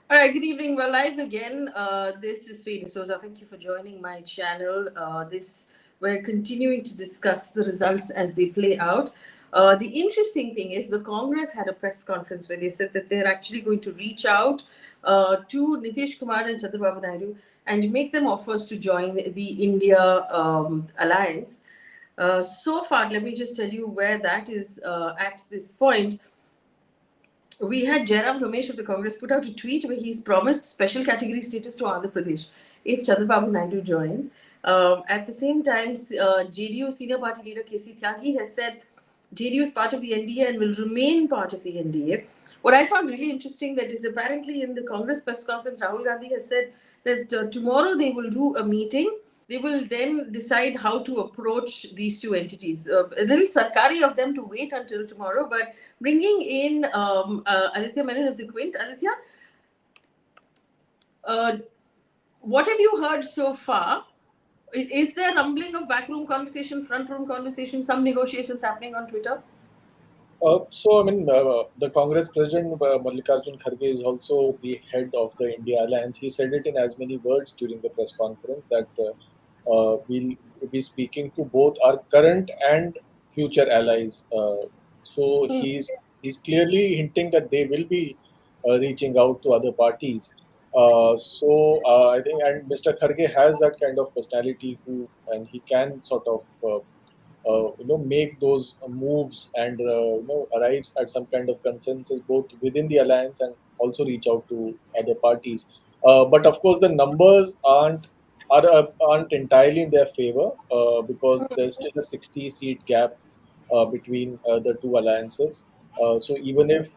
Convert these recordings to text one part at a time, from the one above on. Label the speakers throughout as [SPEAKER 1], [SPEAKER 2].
[SPEAKER 1] All right, good evening. We're live again. This is Faye D'Souza. Thank you for joining my channel. We're continuing to discuss the results as they play out. The interesting thing is the Congress had a press conference where they said that they're actually going to reach out to Nitish Kumar and Chandrababu Naidu and make them offers to join the India alliance. So far, let me just tell you where that is at this point. We had Jairam Ramesh of the Congress put out a tweet where he's promised special category status to Andhra Pradesh if Chandrababu Naidu joins. At the same time, JDU senior party leader KC Tyagi has said JDU is part of the NDA and will remain part of the NDA. What I found really interesting that is apparently in the Congress press conference, Rahul Gandhi has said that tomorrow they will do a meeting. They will then decide how to approach these two entities. A little sarkari of them to wait until tomorrow, but bringing in Aditya Menon of the Quint. Aditya, uh, what have you heard so far? Is there rumbling of backroom conversation, front room conversation, some negotiations happening on Twitter?
[SPEAKER 2] The Congress President Mallikarjun Kharge is also the head of the India Alliance. He said it in as many words during the press conference that we'll be speaking to both our current and future allies. So
[SPEAKER 1] Hmm.
[SPEAKER 2] he's clearly hinting that they will be reaching out to other parties. I think, and Mr. Kharge has that kind of personality and he can sort of make those moves and arrives at some kind of consensus both within the alliance and also reach out to other parties. But of course, the numbers aren't entirely in their favor because there's still a 60 seat gap between the two alliances. So even if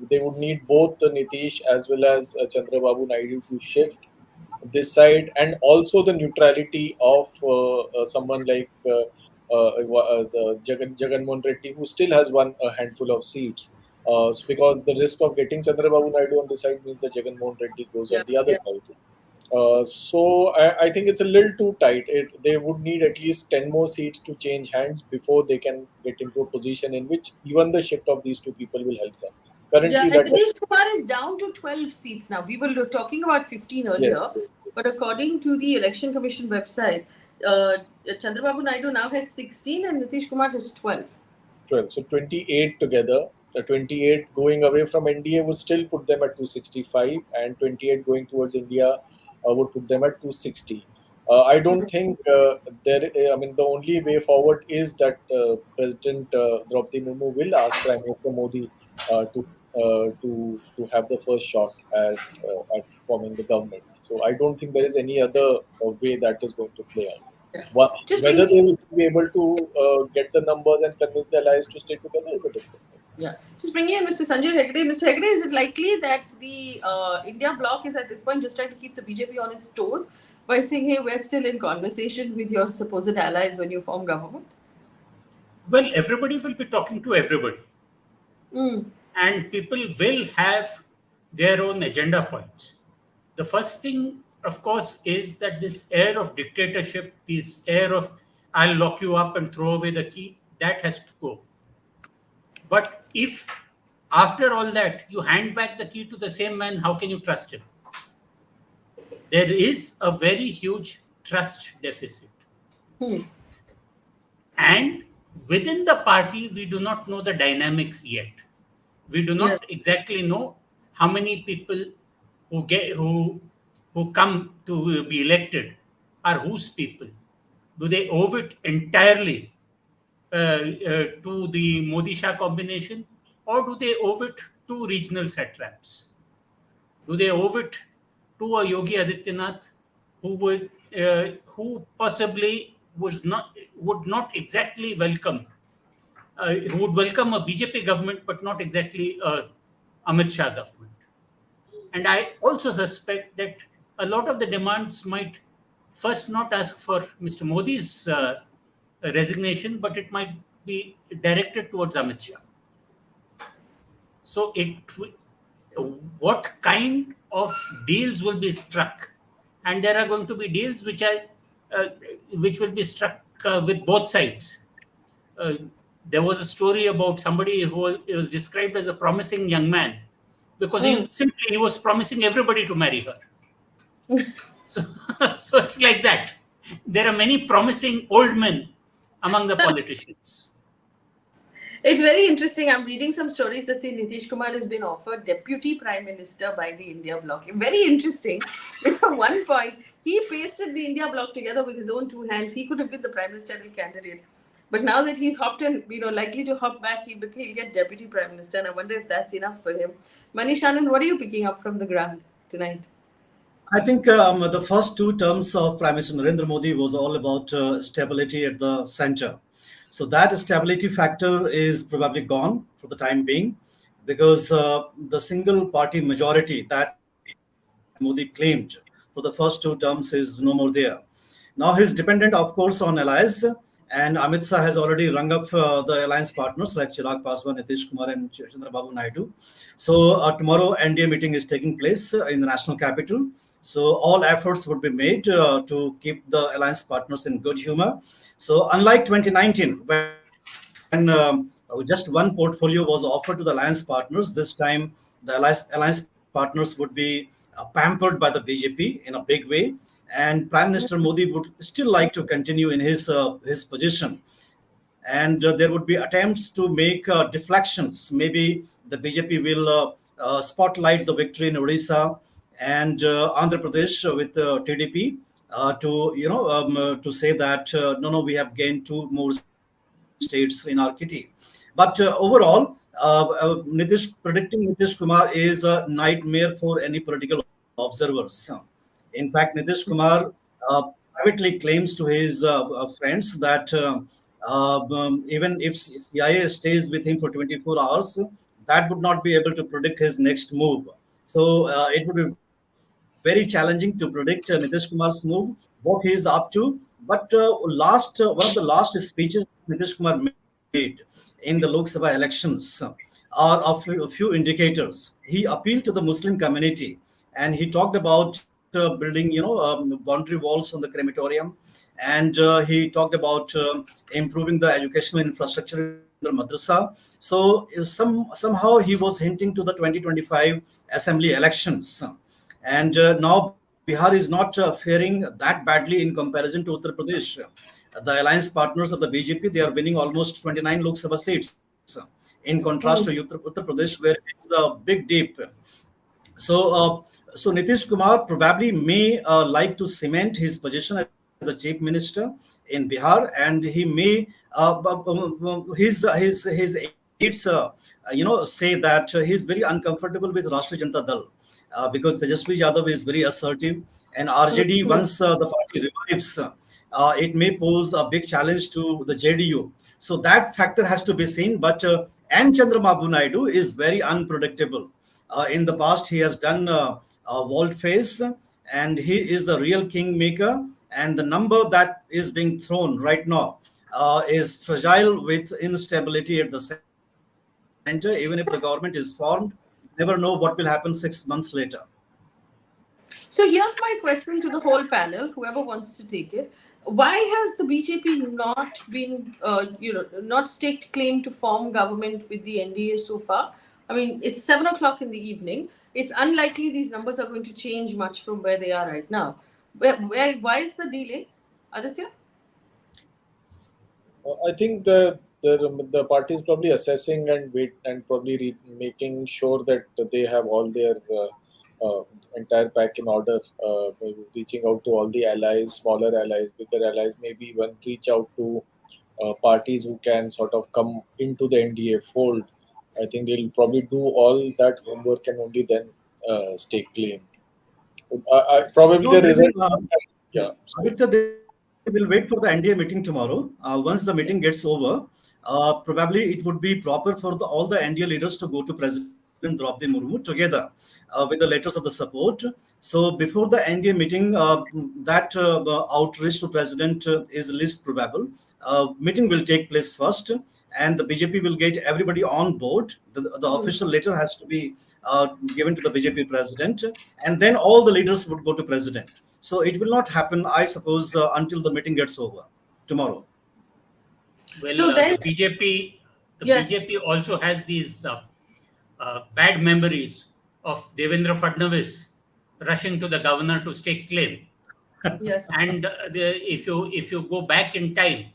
[SPEAKER 2] they would need both Nitish as well as Chandrababu Naidu to shift this side, and also the neutrality of someone like the Jagan Mohan Reddy, who still has a handful of seats. Because the risk of getting Chandrababu Naidu on this side means that Jagan Mohan Reddy goes on
[SPEAKER 1] Yeah,
[SPEAKER 2] the other
[SPEAKER 1] yeah.
[SPEAKER 2] side. I think it's a little too tight. They would need at least 10 more seats to change hands before they can get into a position in which even the shift of these two people will help them.
[SPEAKER 1] Yeah,
[SPEAKER 2] Currently,
[SPEAKER 1] and
[SPEAKER 2] that does.
[SPEAKER 1] Nitish Kumar is down to 12 seats now. We were talking about 15
[SPEAKER 2] Yes.
[SPEAKER 1] earlier, but according to the Election Commission website, uh, Chandrababu Naidu now has 16 and Nitish Kumar has 12.
[SPEAKER 2] 12. So 28 together. The 28 going away from NDA would still put them at 265, and 28 going towards India would put them at 260. I don't think the only way forward is that President Draupadi Murmu will ask Prime Minister Modi to have the first shot at forming the government. So I don't think there is any other way that is going to play out.
[SPEAKER 1] Yeah. Just
[SPEAKER 2] Whether
[SPEAKER 1] bringing
[SPEAKER 2] they will be able to get the numbers and convince the allies to stay together is a different thing.
[SPEAKER 1] Yeah. Just bringing in Mr. Sanjay Hegde. Mr. Hegde, is it likely that the India bloc is at this point just trying to keep the BJP on its toes by saying, hey, we're still in conversation with your supposed allies when you form government?
[SPEAKER 3] Well, everybody will be talking to everybody,
[SPEAKER 1] Mm.
[SPEAKER 3] and people will have their own agenda points. The first thing, of course, is that this air of dictatorship, this air of I'll lock you up and throw away the key, that has to go. But if after all that you hand back the key to the same man, how can you trust him? There is a very huge trust deficit.
[SPEAKER 1] Hmm.
[SPEAKER 3] And within the party, we do not know the dynamics yet. We do
[SPEAKER 1] Yeah.
[SPEAKER 3] not exactly know how many people who come to be elected are whose people. Do they owe it entirely to the Modi Shah combination, or do they owe it to regional satraps? Do they owe it to a Yogi Adityanath who possibly would not exactly welcome who would welcome a BJP government, but not exactly a Amit Shah government? And I also suspect that a lot of the demands might first not ask for Mr. Modi's resignation, but it might be directed towards Amit Shah. So, what kind of deals will be struck? And there are going to be deals uh, which will be struck with both sides. Uh, there was a story about somebody who was described as a promising young man, because
[SPEAKER 1] Mm.
[SPEAKER 3] he was promising everybody to marry her. So, so it's like that. There are many promising old men among the politicians.
[SPEAKER 1] It's very interesting. I'm reading some stories that say Nitish Kumar has been offered deputy prime minister by the India bloc. Very interesting. Because at one point, he pasted the India bloc together with his own two hands. He could have been the prime ministerial candidate. But now that he's hopped in, likely to hop back, he'll get deputy prime minister. And I wonder if that's enough for him. Manish Anand, what are you picking up from the ground tonight?
[SPEAKER 4] I think the first two terms of Prime Minister Narendra Modi was all about stability at the center. So that stability factor is probably gone for the time being, because the single party majority that Modi claimed for the first two terms is no more there. Now he's dependent, of course, on allies, and Amit Shah has already rung up the alliance partners like Chirag Paswan, Nitish Kumar, and Chandrababu Naidu. So tomorrow NDA meeting is taking place in the national capital. So all efforts would be made to keep the alliance partners in good humor. So unlike 2019, when just one portfolio was offered to the alliance partners, this time the alliance partners would be pampered by the BJP in a big way, and Prime Minister Modi would still like to continue in his position. And there would be attempts to make deflections. Maybe the BJP will spotlight the victory in Odisha and Andhra Pradesh with TDP to say that no, we have gained two more states in our kitty. But overall, predicting Nitish Kumar is a nightmare for any political observers. In fact, Nitish Kumar privately claims to his friends that even if CIA stays with him for 24 hours, that would not be able to predict his next move. So it would be very challenging to predict Nitish Kumar's move, what he is up to. But one of the last speeches Nitish Kumar made in the Lok Sabha elections are a few indicators. He appealed to the Muslim community, and he talked about building, boundary walls on the crematorium, and he talked about improving the educational infrastructure in the madrasa. So somehow he was hinting to the 2025 assembly elections. And now Bihar is not faring that badly in comparison to Uttar Pradesh. The alliance partners of the BJP, they are winning almost 29 Lok Sabha seats, in contrast to Uttar Pradesh, where it is a big dip. So Nitish Kumar probably may like to cement his position as a chief minister in Bihar, and he may his aides say that he's very uncomfortable with Rashtriya Janata Dal because Tejasvi Yadav is very assertive, and RJD, once the party revives, it may pose a big challenge to the JDU. So that factor has to be seen. But N. Chandrababu Naidu is very unpredictable. In the past, he has done vault face, and he is the real kingmaker. And the number that is being thrown right now is fragile with instability at the center. Even if the government is formed, never know what will happen 6 months later.
[SPEAKER 1] So here's my question to the whole panel, whoever wants to take it. Why has the BJP not been, not staked claim to form government with the NDA so far? I mean, it's 7 o'clock in the evening. It's unlikely these numbers are going to change much from where they are right now. Why is the delay, Aditya?
[SPEAKER 2] I think the party is probably assessing and probably making sure that they have all their entire pack in order, maybe reaching out to all the allies, smaller allies, bigger allies, maybe even reach out to parties who can sort of come into the NDA fold. I think they'll probably do all that homework and only then stake claim. Probably
[SPEAKER 4] No,
[SPEAKER 2] the
[SPEAKER 4] they
[SPEAKER 2] result.
[SPEAKER 4] will.
[SPEAKER 2] Yeah, sorry.
[SPEAKER 4] Aditya, they will wait for the NDA meeting tomorrow. Once the meeting gets over, probably it would be proper for all the NDA leaders to go to President Draupadi Murmu together with the letters of the support. So before the NDA meeting, that outreach to President is least probable. Meeting will take place first, and the BJP will get everybody on board. The official letter has to be given to the BJP president, and then all the leaders would go to president. So it will not happen, I suppose, until the meeting gets over tomorrow.
[SPEAKER 3] Well,
[SPEAKER 1] So then,
[SPEAKER 3] the
[SPEAKER 1] yes.
[SPEAKER 3] BJP also has these bad memories of Devendra Fadnavis rushing to the governor to stake claim.
[SPEAKER 1] Yes.
[SPEAKER 3] And if you go back in time,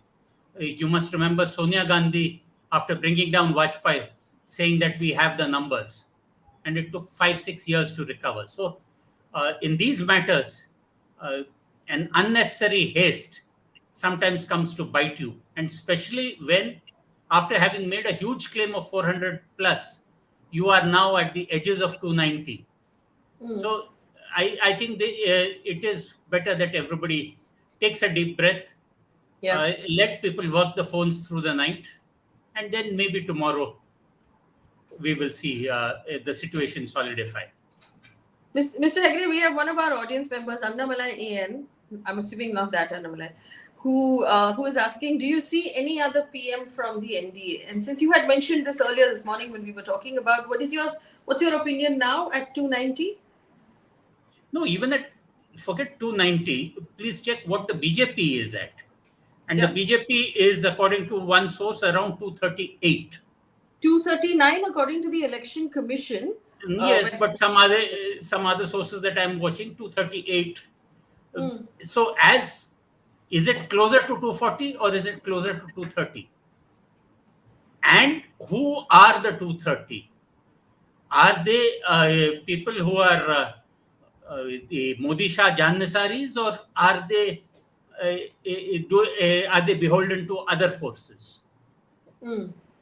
[SPEAKER 3] you must remember Sonia Gandhi, after bringing down Vajpayee, saying that we have the numbers, and it took 5-6 years to recover. So, in these matters, uh, an unnecessary haste sometimes comes to bite you, and especially when, after having made a huge claim of 400 plus, you are now at the edges of 290. So I think it is better that everybody takes a deep breath,
[SPEAKER 1] Yeah.
[SPEAKER 3] let people work the phones through the night, and then maybe tomorrow we will see the situation solidify.
[SPEAKER 1] Mr. Hegde, we have one of our audience members, Annamalai A.N. I'm assuming not that Annamalai, who is asking, do you see any other PM from the NDA? And since you had mentioned this earlier this morning when we were talking about, what's your opinion now at 290?
[SPEAKER 3] No, even at, forget 290, please check what the BJP is at. And
[SPEAKER 1] Yeah.
[SPEAKER 3] the BJP is, according to one source, around 238.
[SPEAKER 1] 239 according to the Election Commission.
[SPEAKER 3] Yes, but some other sources that I'm watching, 238. So is it closer to 240 or is it closer to 230? And who are the 230? Are they people who are the Modi Shah Jannissaris, or are they are they beholden to other forces?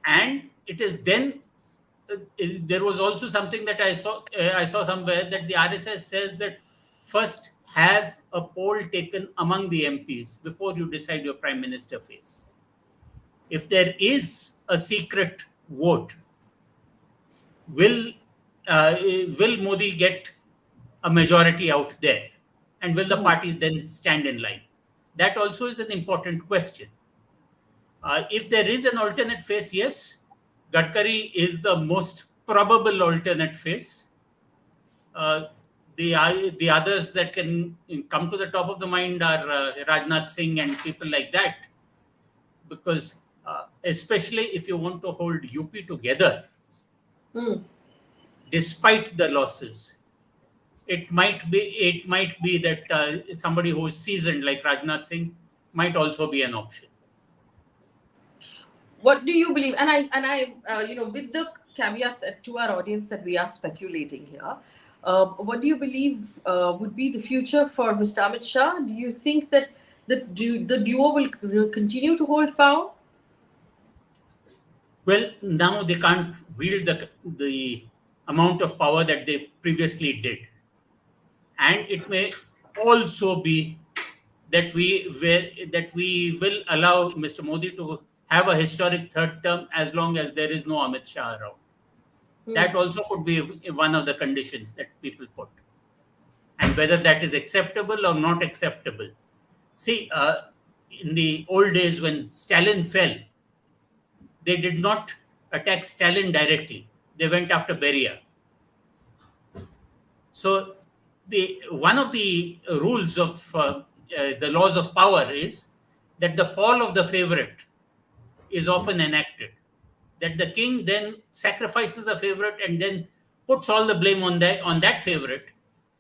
[SPEAKER 3] And it is then there was also something that I saw somewhere, that the RSS says that first have a poll taken among the MPs before you decide your prime minister face. If there is a secret vote, will Modi get a majority out there, and will the parties then stand in line? That also is an important question. If there is an alternate face, yes, Gadkari is the most probable alternate face. The others that can come to the top of the mind are Rajnath Singh and people like that, because especially if you want to hold UP together, despite the losses, it might be that somebody who is seasoned like Rajnath Singh might also be an option.
[SPEAKER 1] What do you believe? And I with the caveat to our audience that we are speculating here, what do you believe would be the future for Mr. Amit Shah? Do you think that the duo will continue to hold power?
[SPEAKER 3] Well, now they can't wield the amount of power that they previously did. And it may also be that we will allow Mr. Modi to have a historic third term as long as there is no Amit Shah around. That also could be one of the conditions that people put. And whether that is acceptable or not acceptable. See, in the old days when Stalin fell, they did not attack Stalin directly. They went after Beria. So one of the rules of the laws of power is that the fall of the favorite is often enacted. That the king then sacrifices the favorite and then puts all the blame on that favorite,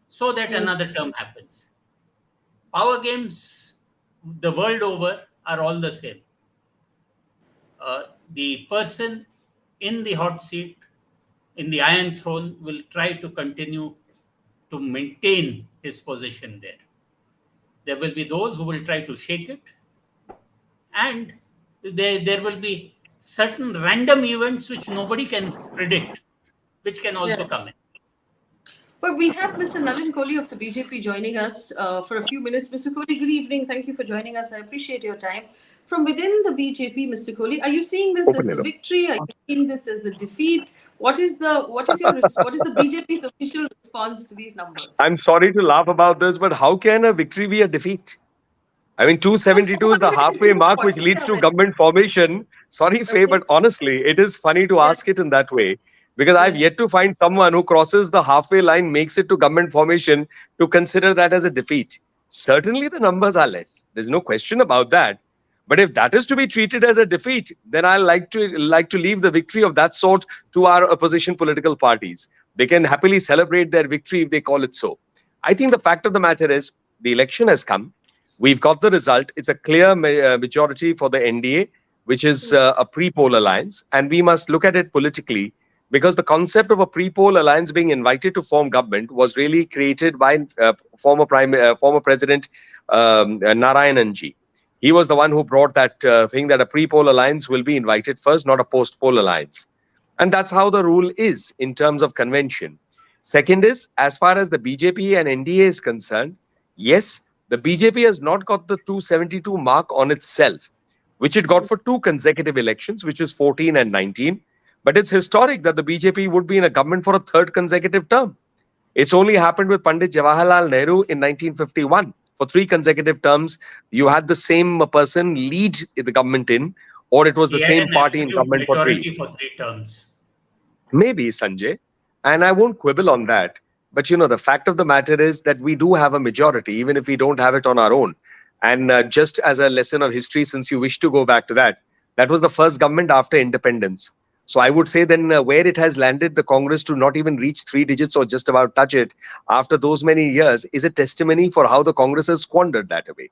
[SPEAKER 3] so that another term happens. Power games the world over are all the same. The person in the hot seat, in the Iron Throne, will try to continue to maintain his position there. There will be those who will try to shake it, and there will be certain random events which nobody can predict, which can also come in.
[SPEAKER 1] But we have Mr. Nalin Kohli of the BJP joining us for a few minutes. Mr. Kohli, good evening. Thank you for joining us. I appreciate your time. From within the BJP, Mr. Kohli, are you seeing this as a victory? Are you seeing this as a defeat? What is the BJP's official response to these numbers?
[SPEAKER 5] I'm sorry to laugh about this, but how can a victory be a defeat? I mean, 272 is the halfway mark, which leads to government formation. Sorry, Faye, but honestly, it is funny to ask it in that way, because I've yet to find someone who crosses the halfway line, makes it to government formation, to consider that as a defeat. Certainly, the numbers are less. There's no question about that. But if that is to be treated as a defeat, then I like to leave the victory of that sort to our opposition political parties. They can happily celebrate their victory if they call it so. I think the fact of the matter is the election has come. We've got the result. It's a clear majority for the NDA, which is a pre-poll alliance, and we must look at it politically, because the concept of a pre-poll alliance being invited to form government was really created by former President Narayananji. He was the one who brought that thing that a pre-poll alliance will be invited first, not a post-poll alliance. And that's how the rule is in terms of convention. Second is, as far as the BJP and NDA is concerned, yes, the BJP has not got the 272 mark on itself, which it got for two consecutive elections, which is 14 and 19. But it's historic that the BJP would be in a government for a third consecutive term. It's only happened with Pandit Jawaharlal Nehru in 1951. For three consecutive terms, you had the same person lead the government in, or it was the
[SPEAKER 3] He had
[SPEAKER 5] same
[SPEAKER 3] an
[SPEAKER 5] party in
[SPEAKER 3] absolute
[SPEAKER 5] government for three.
[SPEAKER 3] majority for 3 terms.
[SPEAKER 5] Maybe, Sanjay, and I won't quibble on that. But the fact of the matter is that we do have a majority, even if we don't have it on our own. And just as a lesson of history, since you wish to go back to that, that was the first government after independence. So I would say then where it has landed the Congress to not even reach 3 digits or just about touch it after those many years is a testimony for how the Congress has squandered that away.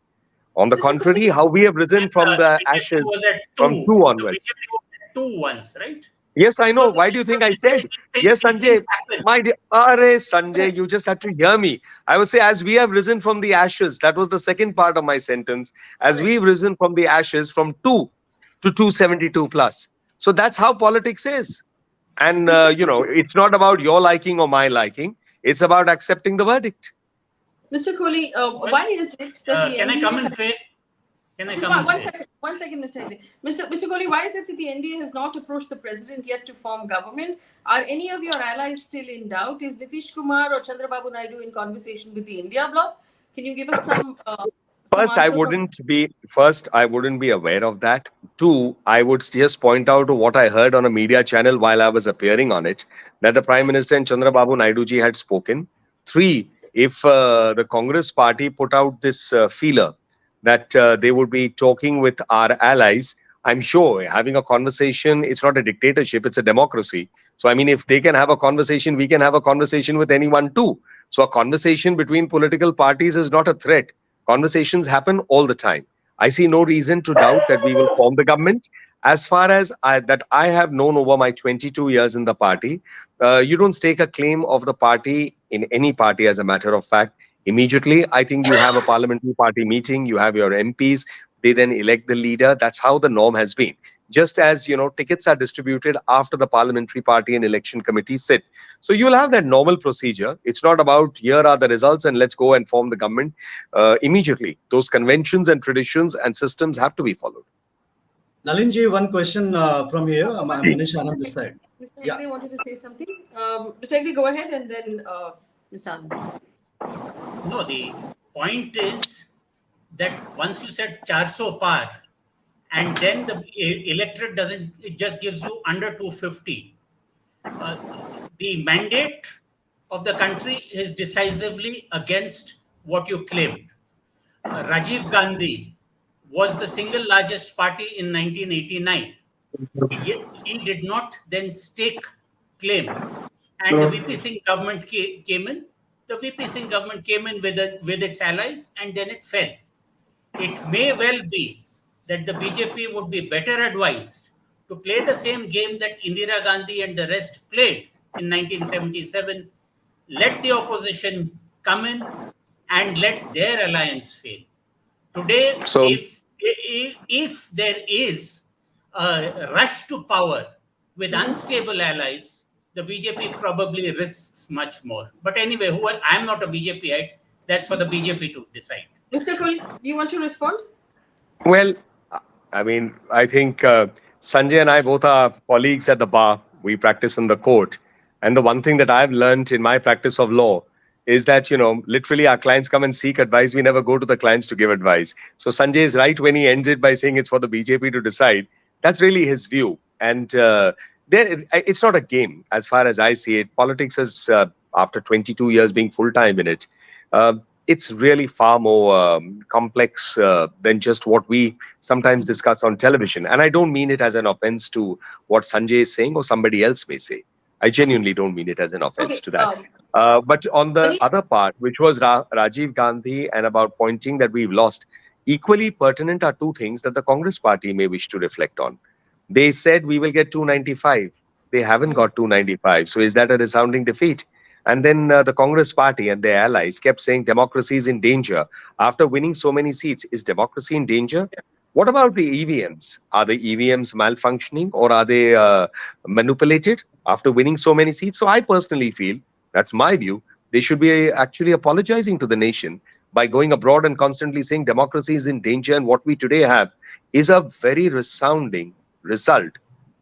[SPEAKER 5] On the contrary, how we have risen from the
[SPEAKER 3] BJP was
[SPEAKER 5] ashes
[SPEAKER 3] at
[SPEAKER 5] from
[SPEAKER 3] 2.
[SPEAKER 5] two
[SPEAKER 3] The
[SPEAKER 5] onwards.
[SPEAKER 3] BJP was at 2 once, right?
[SPEAKER 5] Yes, I know.
[SPEAKER 3] So
[SPEAKER 5] Why do you think I said? Yes,
[SPEAKER 3] these
[SPEAKER 5] Sanjay.
[SPEAKER 3] things happen.
[SPEAKER 5] My dear, Sanjay, you just have to hear me. I would say, as we have risen from the ashes, that was the second part of my sentence. As we've risen from the ashes from 2 to 272 plus. So that's how politics is. And, it's not about your liking or my liking. It's about accepting the verdict.
[SPEAKER 1] Mr. Kohli, why is it that the
[SPEAKER 3] Can I
[SPEAKER 1] NDA
[SPEAKER 3] come in,
[SPEAKER 1] has...
[SPEAKER 3] Faye? Can I
[SPEAKER 1] Just
[SPEAKER 3] come in,
[SPEAKER 1] one
[SPEAKER 3] Faye?
[SPEAKER 1] second, Mr. Hegde. Mr. Kohli, why is it that the NDA has not approached the president yet to form government? Are any of your allies still in doubt? Is Nitish Kumar or Chandrababu Naidu in conversation with the India bloc? Can you give us some
[SPEAKER 5] First, I wouldn't be aware of that. Two, I would just point out to what I heard on a media channel while I was appearing on it, that the Prime Minister and Chandrababu Naidu ji had spoken. Three, if the Congress party put out this feeler that they would be talking with our allies, I'm sure having a conversation, it's not a dictatorship, it's a democracy. So, I mean, if they can have a conversation, we can have a conversation with anyone too. So, a conversation between political parties is not a threat. Conversations happen all the time. I see no reason to doubt that we will form the government. As far as I have known over my 22 years in the party, you don't stake a claim of the party in any party, as a matter of fact. Immediately, I think you have a parliamentary party meeting, you have your MPs, they then elect the leader. That's how the norm has been. Just as, tickets are distributed after the parliamentary party and election committee sit. So you'll have that normal procedure. It's not about here are the results and let's go and form the government immediately. Those conventions and traditions and systems have to be followed.
[SPEAKER 4] Nalinji, one question from here. I'm Manish Anand this
[SPEAKER 1] Mr.
[SPEAKER 4] side.
[SPEAKER 1] Hegde wanted to say something. Mr. Hegde, go ahead, and then Mr. Anand.
[SPEAKER 3] No, the point is that once you said 400 par, and then the electorate doesn't, it just gives you under 250. The mandate of the country is decisively against what you claimed. Rajiv Gandhi was the single largest party in 1989. Yet he did not then stake claim. And the VP Singh government came in. The VP Singh government came in with its allies, and then it fell. It may well be that the BJP would be better advised to play the same game that Indira Gandhi and the rest played in 1977. Let the opposition come in and let their alliance fail. Today,
[SPEAKER 5] So-
[SPEAKER 3] if there is a rush to power with unstable allies, the BJP probably risks much more. But anyway, I'm not a BJPite. That's for the BJP to decide.
[SPEAKER 1] Mr. Kohli, do you want to respond?
[SPEAKER 5] Well, I mean, I think Sanjay and I both are colleagues at the bar. We practice in the court. And the one thing that I've learned in my practice of law is that, literally our clients come and seek advice. We never go to the clients to give advice. So Sanjay is right when he ends it by saying it's for the BJP to decide. That's really his view. And it's not a game as far as I see it. Politics is, after 22 years being full-time in it, it's really far more complex than just what we sometimes discuss on television. And I don't mean it as an offense to what Sanjay is saying or somebody else may say. I genuinely don't mean it as an offense
[SPEAKER 1] Okay.
[SPEAKER 5] to that. But on the
[SPEAKER 1] Manish,
[SPEAKER 5] other part, which was Rajiv Gandhi and about pointing that we've lost, equally pertinent are two things that the Congress party may wish to reflect on. They said we will get 295. They haven't got 295. So is that a resounding defeat? And then the Congress party and their allies kept saying democracy is in danger. After winning so many seats, is democracy in danger? What about the EVMs? Are the EVMs malfunctioning or are they manipulated after winning so many seats? So I personally feel, that's my view, they should be actually apologizing to the nation by going abroad and constantly saying democracy is in danger. And what we today have is a very resounding result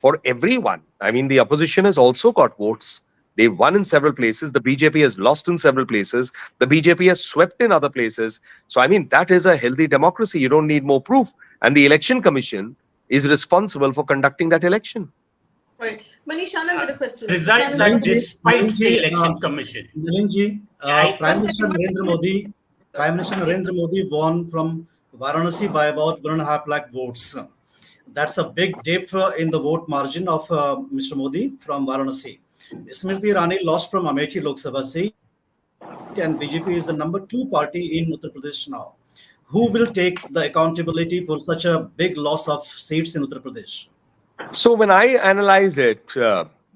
[SPEAKER 5] for everyone. I mean, the opposition has also got votes. They won in several places. The BJP has lost in several places. The BJP has swept in other places. So, I mean, that is a healthy democracy. You don't need more proof. And the Election Commission is responsible for conducting that election.
[SPEAKER 1] right. Manish, Anand with a question.
[SPEAKER 3] Results
[SPEAKER 1] Anand,
[SPEAKER 3] are
[SPEAKER 1] with a question.
[SPEAKER 3] despite the election commission.
[SPEAKER 4] Nilinji,
[SPEAKER 3] I,
[SPEAKER 4] Prime
[SPEAKER 1] One
[SPEAKER 4] Minister
[SPEAKER 1] second, one
[SPEAKER 4] Narendra
[SPEAKER 1] second.
[SPEAKER 4] Modi, Prime Minister Narendra Modi won from Varanasi by about 1.5 lakh votes. That's a big dip in the vote margin of Mr. Modi from Varanasi. Smriti Irani lost from Amethi Lok Sabha seat, and BJP is the number 2 party in Uttar Pradesh now. Who will take the accountability for such a big loss of seats in Uttar Pradesh?
[SPEAKER 5] So when I analyze it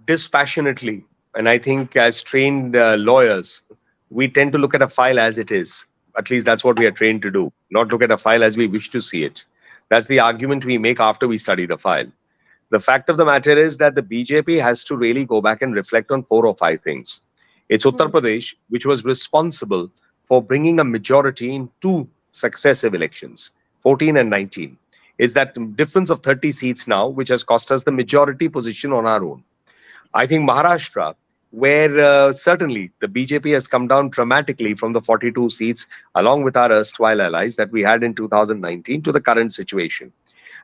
[SPEAKER 5] dispassionately, and I think as trained lawyers, we tend to look at a file as it is. At least that's what we are trained to do, not look at a file as we wish to see it. That's the argument we make after we study the file. The fact of the matter is that the BJP has to really go back and reflect on 4 or 5 things. It's Uttar Pradesh, which was responsible for bringing a majority in 2 successive elections, 14 and 19. It's that difference of 30 seats now, which has cost us the majority position on our own. I think Maharashtra, where certainly the BJP has come down dramatically from the 42 seats, along with our erstwhile allies that we had in 2019 to the current situation.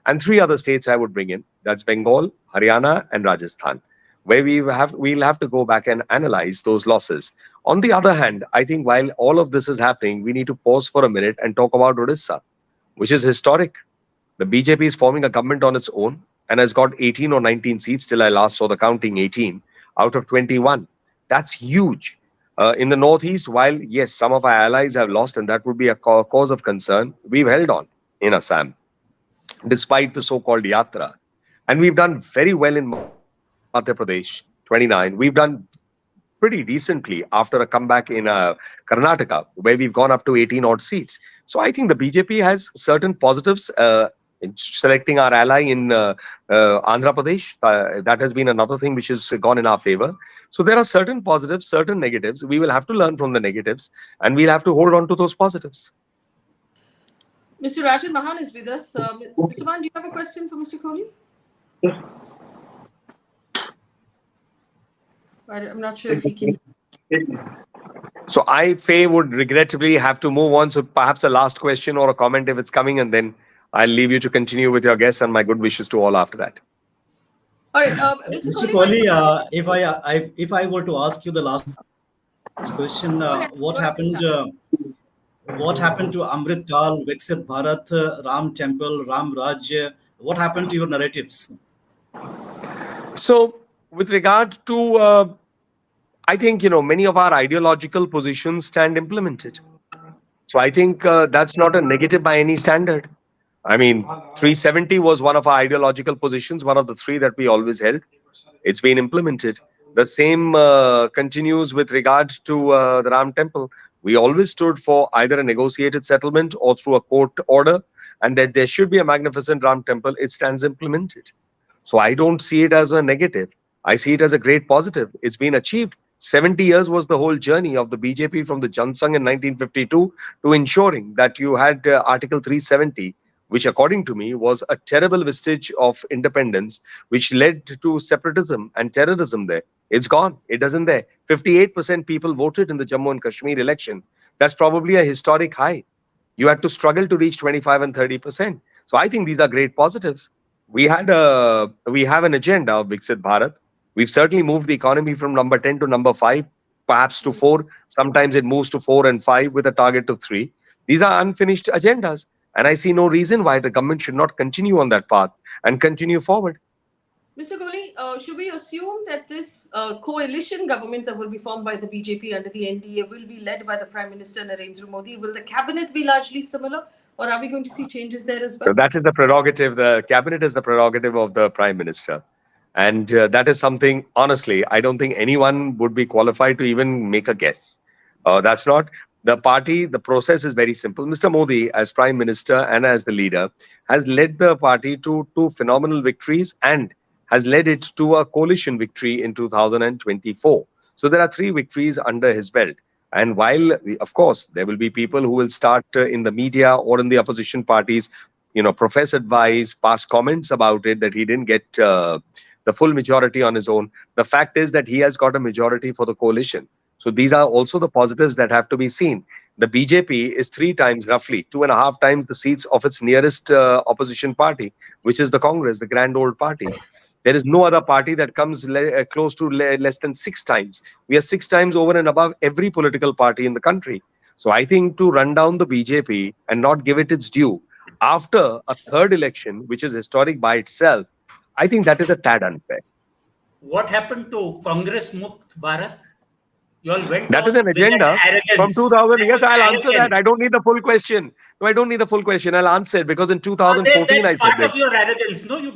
[SPEAKER 5] And 3 other states I would bring in. That's Bengal, Haryana, and Rajasthan, where we'll have to go back and analyze those losses. On the other hand, I think while all of this is happening, we need to pause for a minute and talk about Odisha, which is historic. The BJP is forming a government on its own and has got 18 or 19 seats till I last saw the counting, 18 out of 21. That's huge. In the Northeast, while yes, some of our allies have lost, and that would be a cause of concern, we've held on in Assam despite the so-called Yatra. And we've done very well in Madhya Pradesh, 29. We've done pretty decently after a comeback in Karnataka, where we've gone up to 18 odd seats. So I think the BJP has certain positives in selecting our ally in Andhra Pradesh. That has been another thing which has gone in our favor. So there are certain positives, certain negatives. We will have to learn from the negatives and we'll have to hold on to those positives.
[SPEAKER 1] Mr. Rajan Mahan is with us. Mr. Mahan, do you have a question for Mr. Kohli? I'm not sure if he can.
[SPEAKER 5] So Faye would regrettably have to move on. So perhaps a last question or a comment if it's coming, and then I'll leave you to continue with your guests and my good wishes to all after that.
[SPEAKER 1] All right, Mr.
[SPEAKER 4] Mr.
[SPEAKER 1] Kohli,
[SPEAKER 4] Kohli, if I were to ask you the last question, what happened to Amrit Kal, Viksit Bharat, Ram Temple, Ram Raj? What happened to your narratives?
[SPEAKER 5] So with regard to, I think, many of our ideological positions stand implemented. So I think that's not a negative by any standard. I mean, 370 was one of our ideological positions, one of the 3 that we always held. It's been implemented. The same continues with regard to the Ram Temple. We always stood for either a negotiated settlement or through a court order, and that there should be a magnificent Ram Temple. It stands implemented. So I don't see it as a negative. I see it as a great positive. It's been achieved. 70 years was the whole journey of the BJP from the Jansang in 1952 to ensuring that you had Article 370, which according to me was a terrible vestige of independence, which led to separatism and terrorism there. It's gone. It isn't there. 58% people voted in the Jammu and Kashmir election. That's probably a historic high. You had to struggle to reach 25 and 30%. So I think these are great positives. We have an agenda of Viksit Bharat. We've certainly moved the economy from number 10 to number 5, perhaps to 4. Sometimes it moves to 4 and 5 with a target of 3. These are unfinished agendas. And I see no reason why the government should not continue on that path and continue forward.
[SPEAKER 1] Mr. Kohli, should we assume that this coalition government that will be formed by the BJP under the NDA will be led by the Prime Minister Narendra Modi? Will the cabinet be largely similar, or are we going to see changes there as well?
[SPEAKER 5] So that is the prerogative. The cabinet is the prerogative of the Prime Minister. And that is something, honestly, I don't think anyone would be qualified to even make a guess. That's not the party. The process is very simple. Mr. Modi, as Prime Minister and as the leader, has led the party to 2 phenomenal victories and has led it to a coalition victory in 2024. So there are 3 victories under his belt. And while, of course, there will be people who will start in the media or in the opposition parties, profess advice, pass comments about it, that he didn't get the full majority on his own. The fact is that he has got a majority for the coalition. So these are also the positives that have to be seen. The BJP is 3 times, roughly 2.5 times the seats of its nearest opposition party, which is the Congress, the grand old party. There is no other party that comes close to less than 6 times. We are 6 times over and above every political party in the country. So I think to run down the BJP and not give it its due after a 3rd election, which is historic by itself, I think that is a tad unfair.
[SPEAKER 3] What happened to Congress Mukt Bharat? You all went
[SPEAKER 5] That
[SPEAKER 3] on
[SPEAKER 5] is an
[SPEAKER 3] with
[SPEAKER 5] agenda
[SPEAKER 3] that arrogance.
[SPEAKER 5] from 2000.
[SPEAKER 3] That
[SPEAKER 5] Yes,
[SPEAKER 3] was
[SPEAKER 5] I'll answer that.
[SPEAKER 3] arrogance.
[SPEAKER 5] I don't need the full question. No, I don't need the full question. I'll answer it because in 2014 I
[SPEAKER 3] That's
[SPEAKER 5] said
[SPEAKER 3] part
[SPEAKER 5] this.
[SPEAKER 3] of your arrogance. No, you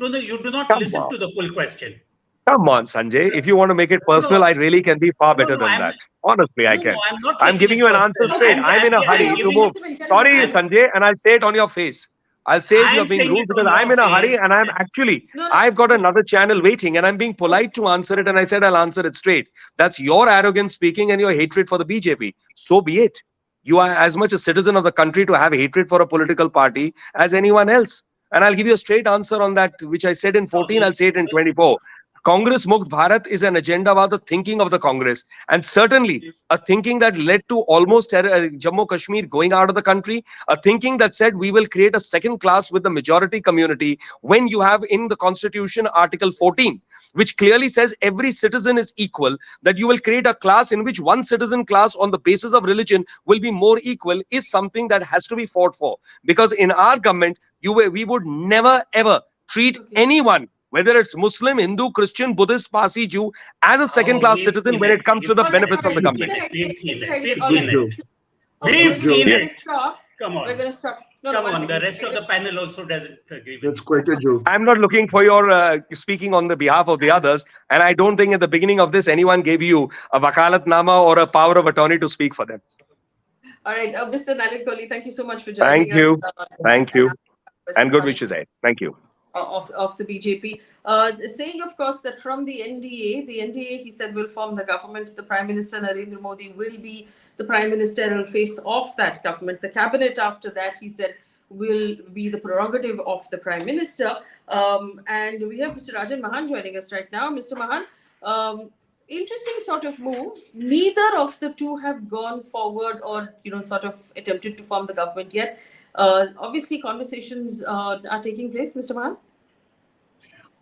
[SPEAKER 3] do not
[SPEAKER 5] Come
[SPEAKER 3] listen
[SPEAKER 5] on.
[SPEAKER 3] to the full question.
[SPEAKER 5] Come on, Sanjay. If you want to make it personal,
[SPEAKER 3] No.
[SPEAKER 5] I really can be far better than
[SPEAKER 3] I'm,
[SPEAKER 5] that. Honestly, I
[SPEAKER 3] no,
[SPEAKER 5] can.
[SPEAKER 3] I'm not
[SPEAKER 5] I'm
[SPEAKER 3] taking
[SPEAKER 5] giving
[SPEAKER 3] it
[SPEAKER 5] you an
[SPEAKER 3] personal.
[SPEAKER 5] answer straight. I'm in a hurry to move. Sorry, Sanjay, and I'll say it on your face. I'll say if you're
[SPEAKER 3] I'm
[SPEAKER 5] being
[SPEAKER 3] saying
[SPEAKER 5] rude
[SPEAKER 3] it
[SPEAKER 5] because
[SPEAKER 3] on
[SPEAKER 5] I'm
[SPEAKER 3] your
[SPEAKER 5] in a hurry
[SPEAKER 3] face.
[SPEAKER 5] and I'm actually,
[SPEAKER 1] No.
[SPEAKER 5] I've got another channel waiting and I'm being polite to answer it and I said I'll answer it straight. That's your arrogance speaking and your hatred for the BJP. So be it. You are as much a citizen of the country to have hatred for a political party as anyone else. And I'll give you a straight answer on that, which I said in 14, I'll say it in 24. Congress Mukt Bharat is an agenda about the thinking of the Congress, and certainly a thinking that led to almost Jammu Kashmir going out of the country, a thinking that said we will create a second class with the majority community when you have in the Constitution Article 14, which clearly says every citizen is equal, that you will create a class in which one citizen class on the basis of religion will be more equal, is something that has to be fought for. Because in our government, we would never ever treat anyone, whether it's Muslim, Hindu, Christian, Buddhist, Parsi, Jew, as a second-class citizen when it comes to the benefits of the government.
[SPEAKER 3] We've seen it.
[SPEAKER 1] We've
[SPEAKER 3] We've seen it. Come on.
[SPEAKER 1] We're going to stop.
[SPEAKER 3] Come on. The rest of the panel also doesn't agree with
[SPEAKER 6] That's
[SPEAKER 3] you.
[SPEAKER 6] quite a joke.
[SPEAKER 5] I'm not looking for your speaking on the behalf of the others, and I don't think at the beginning of this anyone gave you a wakalatnama or a power of attorney to speak for them.
[SPEAKER 1] All right, Mr. Nalit Kohli, thank you so much for joining
[SPEAKER 5] Thank you.
[SPEAKER 1] us.
[SPEAKER 5] Thank you. And good wishes, Ed. Thank you.
[SPEAKER 1] Of the BJP, saying, of course, that from the NDA, he said, will form the government. The Prime Minister Narendra Modi will be the prime ministerial face of that government. The cabinet after that, he said, will be the prerogative of the Prime Minister. And we have Mr. Rajan Mahan joining us right now. Mr. Mahan, interesting sort of moves. Neither of the two have gone forward or, sort of attempted to form the government yet. Obviously, conversations are taking place, Mr. Mahan.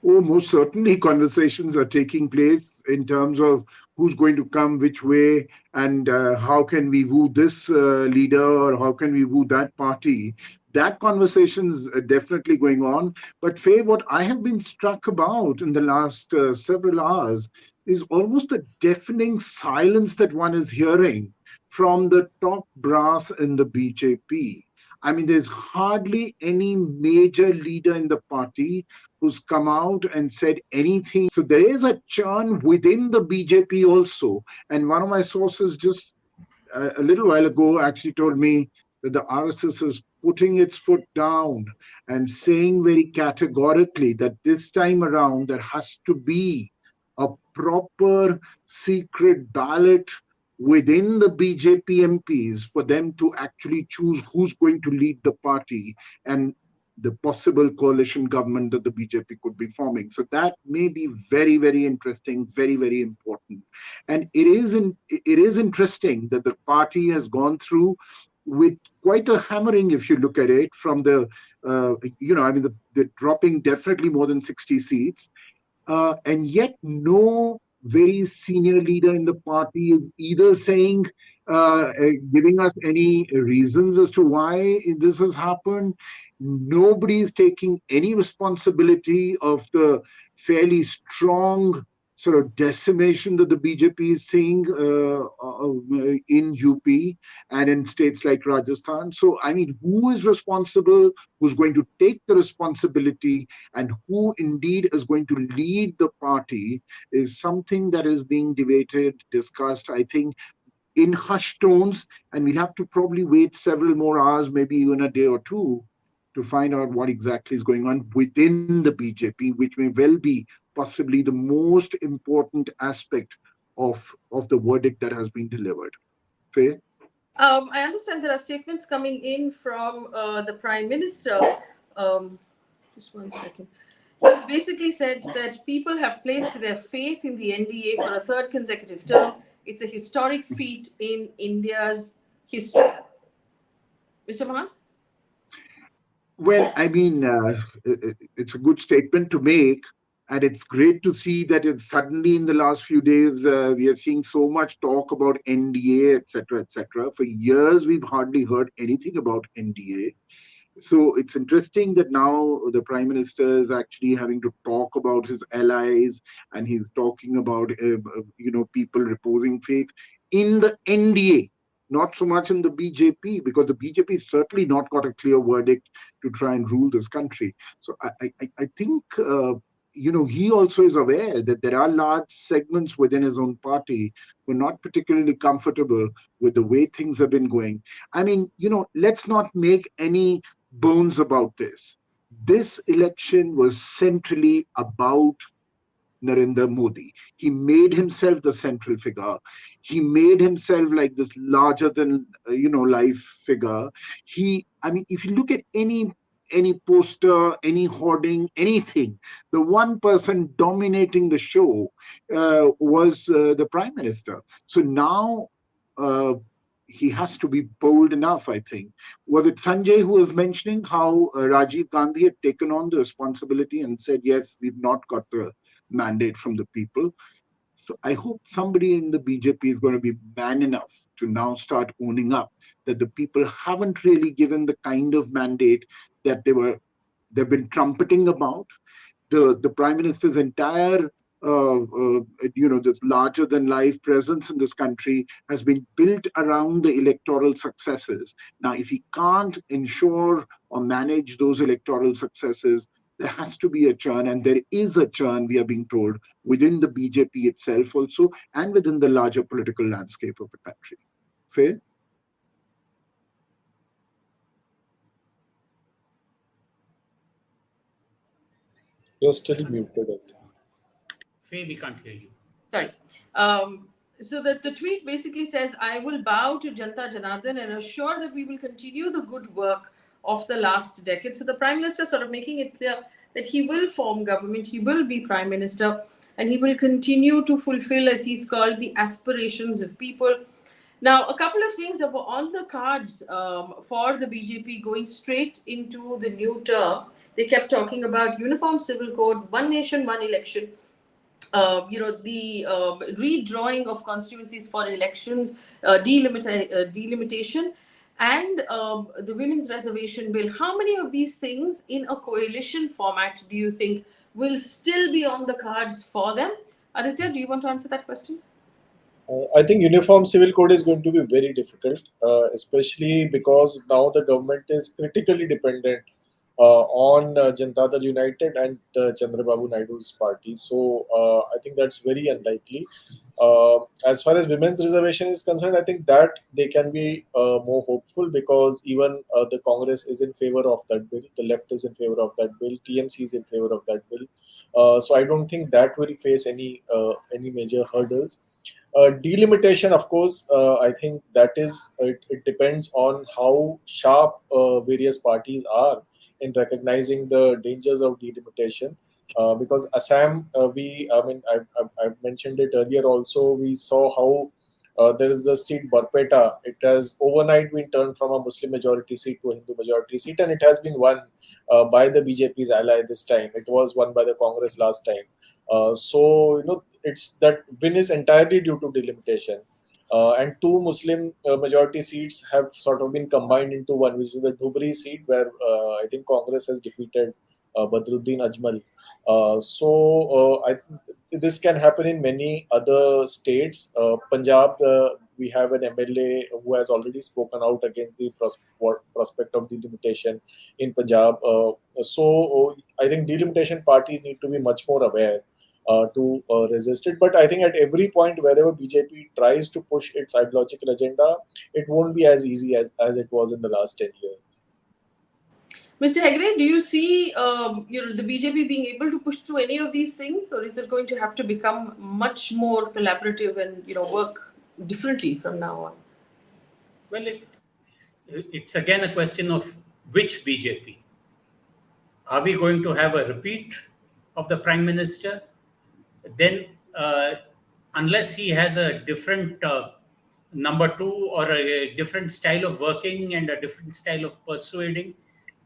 [SPEAKER 6] Oh, most certainly conversations are taking place in terms of who's going to come which way and how can we woo this leader or how can we woo that party. That conversation is definitely going on. But Faye, what I have been struck about in the last several hours is almost a deafening silence that one is hearing from the top brass in the BJP. I mean, there's hardly any major leader in the party who's come out and said anything. So there is a churn within the BJP also. And one of my sources just a little while ago actually told me that the RSS is putting its foot down and saying very categorically that this time around there has to be a proper secret ballot within the BJP MPs for them to actually choose who's going to lead the party and the possible coalition government that the BJP could be forming. So that may be very, very interesting, very, very important. And it is interesting that the party has gone through with quite a hammering, if you look at it, from the, they're dropping definitely more than 60 seats, and yet no very senior leader in the party is either saying, giving us any reasons as to why this has happened. Nobody is taking any responsibility of the fairly strong sort of decimation that the BJP is seeing in UP and in states like Rajasthan. So, I mean, who is responsible? Who's going to take the responsibility? And who indeed is going to lead the party is something that is being debated, discussed, I think, in hushed tones. And we'll have to probably wait several more hours, maybe even a day or two, to find out what exactly is going on within the BJP, which may well be possibly the most important aspect of the verdict that has been delivered. Faye?
[SPEAKER 1] I understand there are statements coming in from the Prime Minister. Just one second. He's basically said that people have placed their faith in the NDA for a third consecutive term. It's a historic feat in India's history. Mr. Mahan?
[SPEAKER 6] Well, I mean, it's a good statement to make. And it's great to see that it's suddenly in the last few days, we are seeing so much talk about NDA, etc., etc. For years, we've hardly heard anything about NDA. So it's interesting that now the Prime Minister is actually having to talk about his allies, and he's talking about people reposing faith in the NDA, not so much in the BJP, because the BJP certainly not got a clear verdict to try and rule this country. So I think he also is aware that there are large segments within his own party who are not particularly comfortable with the way things have been going. I mean, let's not make any bones about this. This election was centrally about Narendra Modi. He made himself the central figure. He made himself like this larger than life figure. I mean, if you look at any poster, any hoarding, anything, the one person dominating the show was the Prime Minister. So now he has to be bold enough, I think. Was it Sanjay who was mentioning how Rajiv Gandhi had taken on the responsibility and said, yes, we've not got the mandate from the people? So I hope somebody in the BJP is going to be man enough to now start owning up that the people haven't really given the kind of mandate that they've been trumpeting about. The Prime Minister's entire this larger than life presence in this country has been built around the electoral successes. Now, if he can't ensure or manage those electoral successes, there has to be a churn, and there is a churn, we are being told, within the BJP itself also, and within the larger political landscape of the country. Faye?
[SPEAKER 2] You're still muted, I think.
[SPEAKER 3] Faye, we can't hear you.
[SPEAKER 1] Sorry. So the tweet basically says, I will bow to Janta Janardhan and assure that we will continue the good work of the last decade. So the Prime Minister sort of making it clear that he will form government, he will be Prime Minister, and he will continue to fulfill, as he's called, the aspirations of people. Now, a couple of things that were on the cards for the BJP going straight into the new term. They kept talking about uniform civil code, one nation, one election. The redrawing of constituencies for elections, delimitation, and the women's reservation bill. How many of these things in a coalition format do you think will still be on the cards for them? Aditya, do you want to answer that question?
[SPEAKER 2] I think uniform civil code is going to be very difficult, especially because now the government is critically dependent on Janata Dal United and Chandrababu Naidu's party. So I think that's very unlikely. As far as women's reservation is concerned, I think that they can be more hopeful because even the Congress is in favor of that bill, the left is in favor of that bill, TMC is in favor of that bill. So I don't think that will face any major hurdles. Delimitation, of course, I think that is it depends on how sharp various parties are in recognizing the dangers of delimitation. Because Assam, I've mentioned it earlier also, we saw how there is a seat Barpeta. It has overnight been turned from a Muslim majority seat to a Hindu majority seat, and it has been won by the BJP's ally this time. It was won by the Congress last time. So it's that win is entirely due to delimitation. And two Muslim majority seats have sort of been combined into one, which is the Dhubri seat, where I think Congress has defeated Badruddin Ajmal. I think this can happen in many other states. Punjab, we have an MLA who has already spoken out against the prospect of delimitation in Punjab. I think delimitation parties need to be much more aware to resist it. But I think at every point, wherever BJP tries to push its ideological agenda, it won't be as easy as it was in the last 10 years.
[SPEAKER 1] Mr. Hegde, do you see the BJP being able to push through any of these things, or is it going to have to become much more collaborative and work differently from now on?
[SPEAKER 3] Well, it's again a question of which BJP. Are we going to have a repeat of the Prime Minister? Then, unless he has a different number two or a different style of working and a different style of persuading,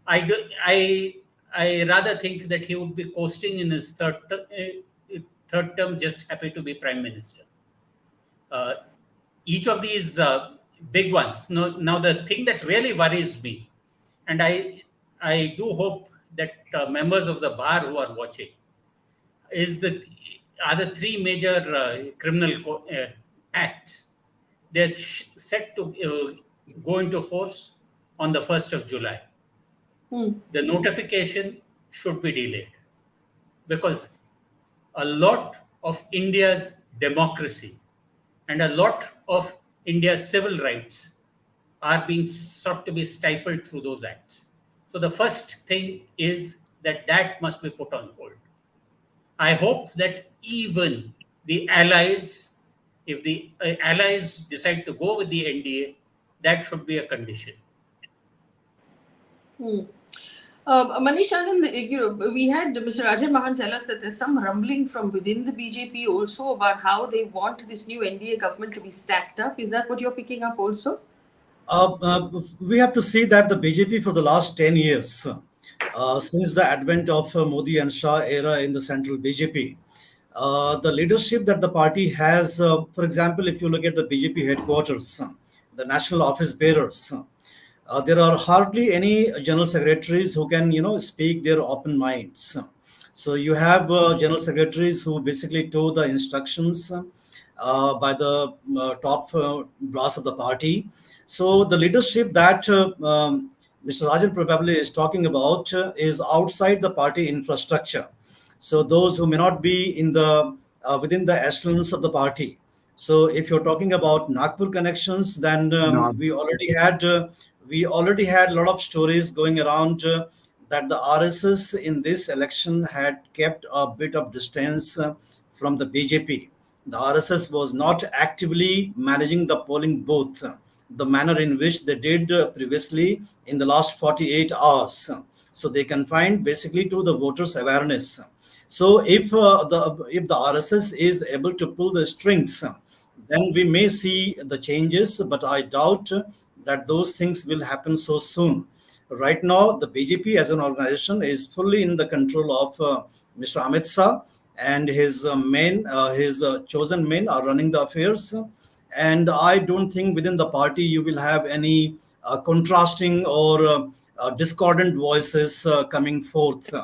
[SPEAKER 3] I rather think that he would be coasting in his third term, just happy to be Prime Minister. Each of these big ones. Now, the thing that really worries me, and I do hope that members of the bar who are watching, are the three major criminal acts. They're set to go into force on the 1st of July. The notification should be delayed because a lot of India's democracy and a lot of India's civil rights are being sought to be stifled through those acts. So the first thing is that must be put on hold. I hope that even the allies, if the allies decide to go with the NDA, that should be a condition.
[SPEAKER 1] Manish Anand, we had Mr. Rajan Mahan tell us that there's some rumbling from within the BJP also about how they want this new NDA government to be stacked up. Is that what you're picking up also?
[SPEAKER 4] We have to see that the BJP for the last 10 years, since the advent of Modi and Shah era in the central BJP, the leadership that the party has, for example, if you look at the BJP headquarters, the national office bearers, there are hardly any general secretaries who can, speak their open minds. So you have general secretaries who basically toe the instructions by the top brass of the party. So the leadership that Mr. Rajan probably is talking about is outside the party infrastructure. So those who may not be in the within the echelons of the party. So if you're talking about Nagpur connections, then we already had a lot of stories going around that the RSS in this election had kept a bit of distance from the BJP. The RSS was not actively managing the polling booth the manner in which they did previously in the last 48 hours. So they confined basically to the voters' awareness. So if the RSS is able to pull the strings, then we may see the changes, but I doubt that those things will happen so soon. Right now, the BJP as an organization is fully in the control of Mr. Amit Shah, and his chosen men are running the affairs. And I don't think within the party you will have any contrasting or discordant voices coming forth.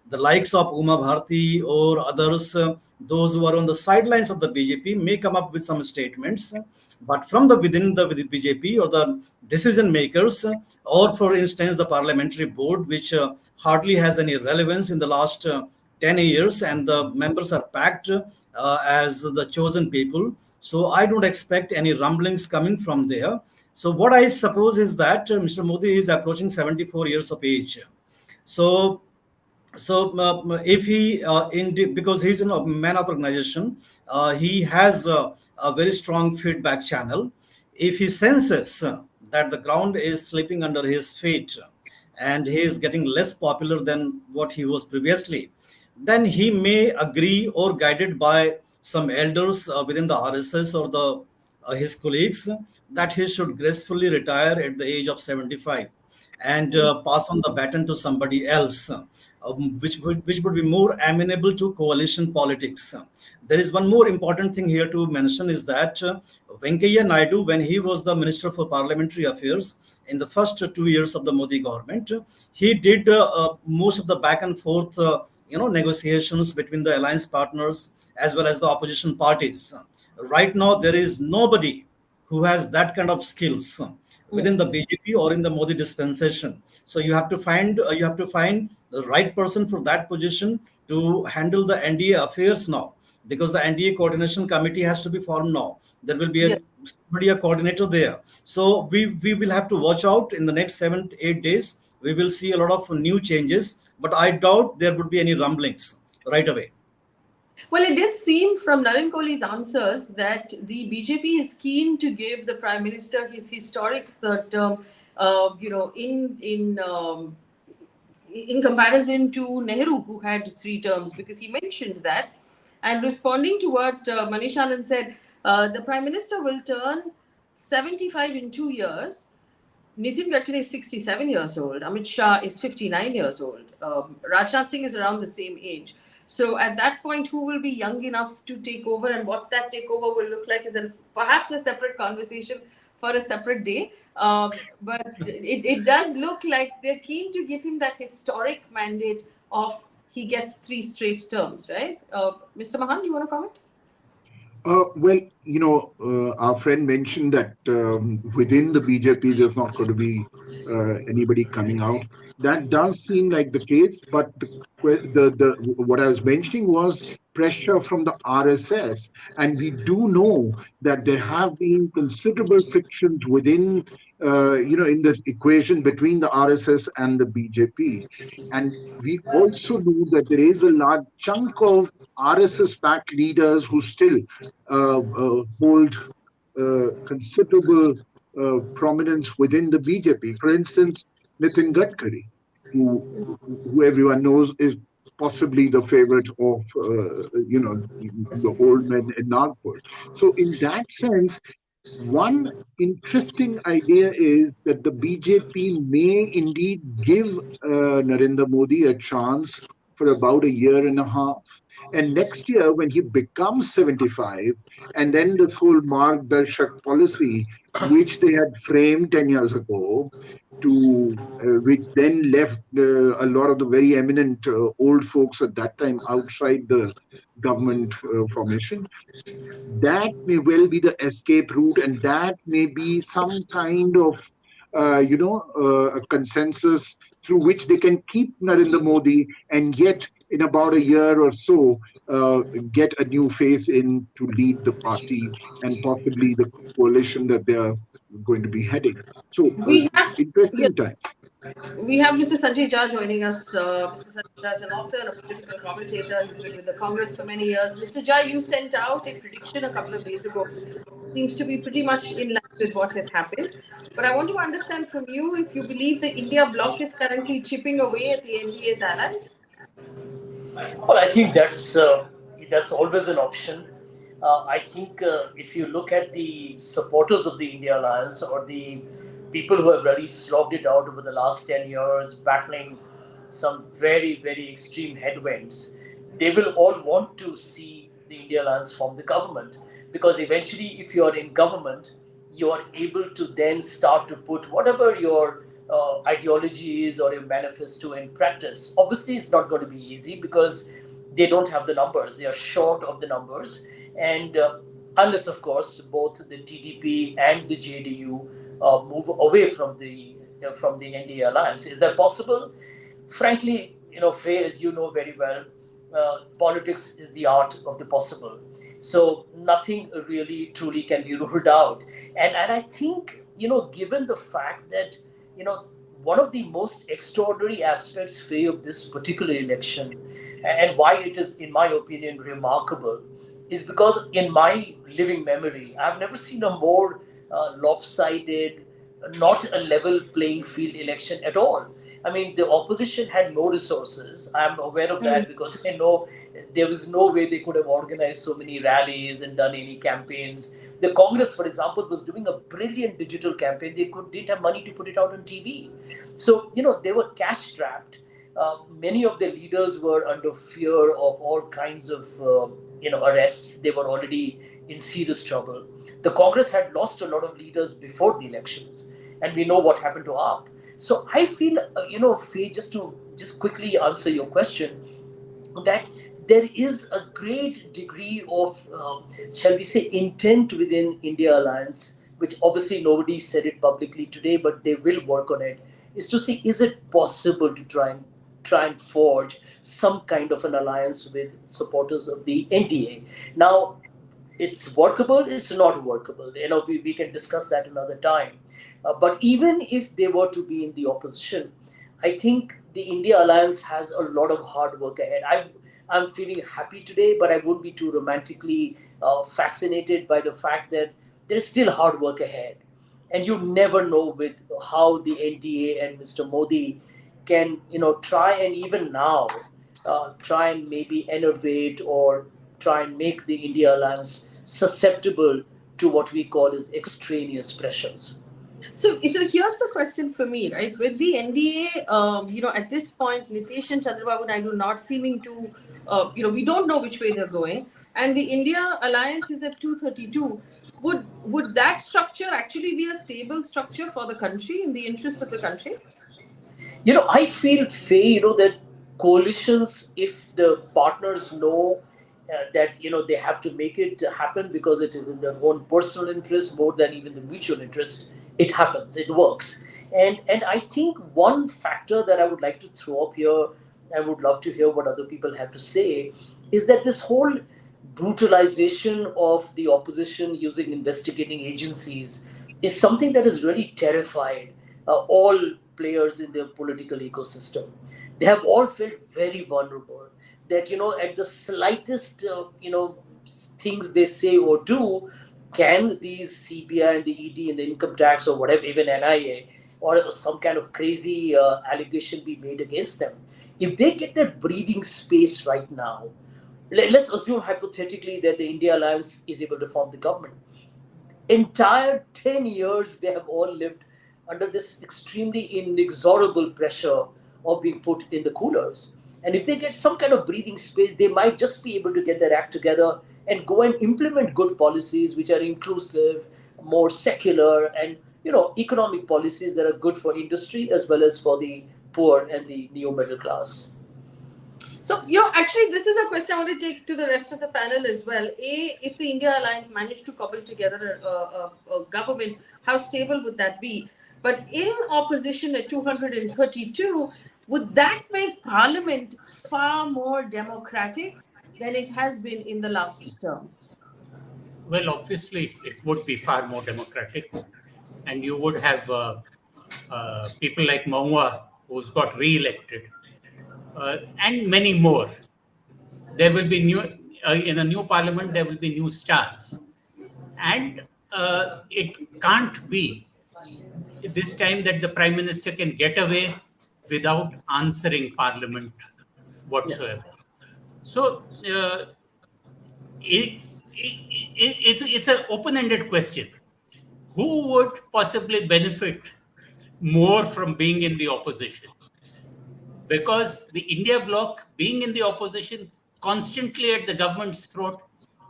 [SPEAKER 4] The likes of Uma Bharti or others, those who are on the sidelines of the BJP may come up with some statements, but from within the BJP or the decision makers, or for instance, the parliamentary board, which hardly has any relevance in the last 10 years, and the members are packed as the chosen people. So I don't expect any rumblings coming from there. So what I suppose is that Mr. Modi is approaching 74 years of age. So if he because he's a man of organization, he has a very strong feedback channel. If he senses that the ground is slipping under his feet and he is getting less popular than what he was previously, then he may agree, or guided by some elders within the RSS or the his colleagues that he should gracefully retire at the age of 75 and pass on the baton to somebody else, which would be more amenable to coalition politics. There is one more important thing here to mention is that Venkaiah Naidu, when he was the Minister for Parliamentary Affairs in the first 2 years of the Modi government, he did most of the back and forth, negotiations between the alliance partners as well as the opposition parties. Right now, there is nobody who has that kind of skills within the BJP or in the Modi dispensation. So you have to find the right person for that position to handle the NDA affairs now, because the NDA coordination committee has to be formed now. There will be
[SPEAKER 1] Yeah.
[SPEAKER 4] a coordinator there. So we will have to watch out in the next 7 to 8 days. We will see a lot of new changes, but I doubt there would be any rumblings right away.
[SPEAKER 1] Well, it did seem from Naren Kohli's answers that the BJP is keen to give the Prime Minister his historic third term, in comparison to Nehru, who had 3 terms, because he mentioned that. And responding to what Manish Anand said, the Prime Minister will turn 75 in 2 years. Nitin Gadkari is 67 years old. Amit Shah is 59 years old. Rajnath Singh is around the same age. So at that point, who will be young enough to take over, and what that takeover will look like is perhaps a separate conversation for a separate day. But it does look like they're keen to give him that historic mandate of he gets 3 straight terms, right? Mr. Mahan, do you want to comment?
[SPEAKER 6] Well, our friend mentioned that within the BJP, there's not going to be anybody coming out. That does seem like the case, but the what I was mentioning was pressure from the RSS, and we do know that there have been considerable frictions within, in the equation between the RSS and the BJP, and we also know that there is a large chunk of RSS-backed leaders who still hold considerable prominence within the BJP. For instance, Nitin Gadkari, who everyone knows is possibly the favorite of
[SPEAKER 1] Yes,
[SPEAKER 6] the
[SPEAKER 1] yes.
[SPEAKER 6] old men in Nagpur. So in that sense, one interesting idea is that the BJP may indeed give Narendra Modi a chance for about a year and a half. And next year, when he becomes 75, and then this whole Marg Darshak policy, which they had framed 10 years ago, which then left a lot of the very eminent old folks at that time outside the government formation, that may well be the escape route, and that may be some kind of a consensus through which they can keep Narendra Modi, and yet in about a year or so get a new face in to lead the party and possibly the coalition that they are going to be heading. So
[SPEAKER 1] We have, yeah,
[SPEAKER 6] interesting times.
[SPEAKER 1] we have Mr. Sanjay Jha joining us. Mr. Sanjay Jha is an author and a political commentator. He's been with the Congress for many years. Mr. Jha, you sent out a prediction a couple of days ago. Seems to be pretty much in line with what has happened. But I want to understand from you if you believe the India bloc is currently chipping away at the NDA's allies.
[SPEAKER 7] Well, I think that's always an option. I think if you look at the supporters of the India Alliance, or the people who have really slogged it out over the last 10 years, battling some very, very extreme headwinds, they will all want to see the India Alliance form the government. Because eventually, if you are in government, you are able to then start to put whatever your ideology is or your manifesto in practice. Obviously, it's not going to be easy because they don't have the numbers. They are short of the numbers. And unless, of course, both the TDP and the JDU move away from the NDA alliance. Is that possible? Frankly, Faye, as you know very well, politics is the art of the possible. So nothing really truly can be ruled out. And I think, given the fact that, one of the most extraordinary aspects, Faye, of this particular election, and why it is, in my opinion, remarkable, is because in my living memory, I've never seen a more lopsided, not a level playing field election at all. I mean, the opposition had no resources. I'm aware of that because I know there was no way they could have organized so many rallies and done any campaigns. The Congress, for example, was doing a brilliant digital campaign. They didn't have money to put it out on TV. So, they were cash strapped. Many of the leaders were under fear of all kinds of, arrests. They were already in serious trouble. The Congress had lost a lot of leaders before the elections, and we know what happened to AAP. So I feel, Faye, just quickly answer your question, that there is a great degree of, shall we say, intent within India Alliance, which obviously nobody said it publicly today, but they will work on it, is to see, is it possible to try and forge some kind of an alliance with supporters of the NDA. Now, it's workable, it's not workable. We can discuss that another time. But even if they were to be in the opposition, I think the India Alliance has a lot of hard work ahead. I'm feeling happy today, but I won't be too romantically fascinated by the fact that there's still hard work ahead. And you never know with how the NDA and Mr. Modi can, try and even now try and maybe innovate or try and make the India Alliance susceptible to what we call as extraneous pressures.
[SPEAKER 1] So here's the question for me, right? With the NDA, at this point, Nitish and Chandrababu Naidu not seeming to, we don't know which way they're going, and the India alliance is at 232. Would that structure actually be a stable structure for the country in the interest of the country?
[SPEAKER 7] I feel, Faye, that coalitions, if the partners know that, they have to make it happen because it is in their own personal interest more than even the mutual interest, it happens, it works. And I think one factor that I would like to throw up here, I would love to hear what other people have to say, is that this whole brutalization of the opposition using investigating agencies is something that has really terrified all players in their political ecosystem. They have all felt very vulnerable. That, at the slightest things they say or do, can these CBI and the ED and the income tax or whatever, even NIA, or some kind of crazy allegation be made against them? If they get that breathing space right now, let's assume hypothetically that the India Alliance is able to form the government. Entire 10 years they have all lived under this extremely inexorable pressure of being put in the coolers. And if they get some kind of breathing space, they might just be able to get their act together and go and implement good policies which are inclusive, more secular, and economic policies that are good for industry as well as for the poor and the neo middle class.
[SPEAKER 1] So, actually, this is a question I want to take to the rest of the panel as well. If the India Alliance managed to cobble together a government, how stable would that be? But in opposition at 232, would that make Parliament far more democratic than it has been in the last term?
[SPEAKER 3] Well, obviously, it would be far more democratic, and you would have people like Maua, who's got re-elected, and many more. There will be new in a new parliament. There will be new stars, and it can't be this time that the prime minister can get away without answering parliament whatsoever. So it's an open-ended question. Who would possibly benefit more from being in the opposition? Because the India bloc being in the opposition, constantly at the government's throat,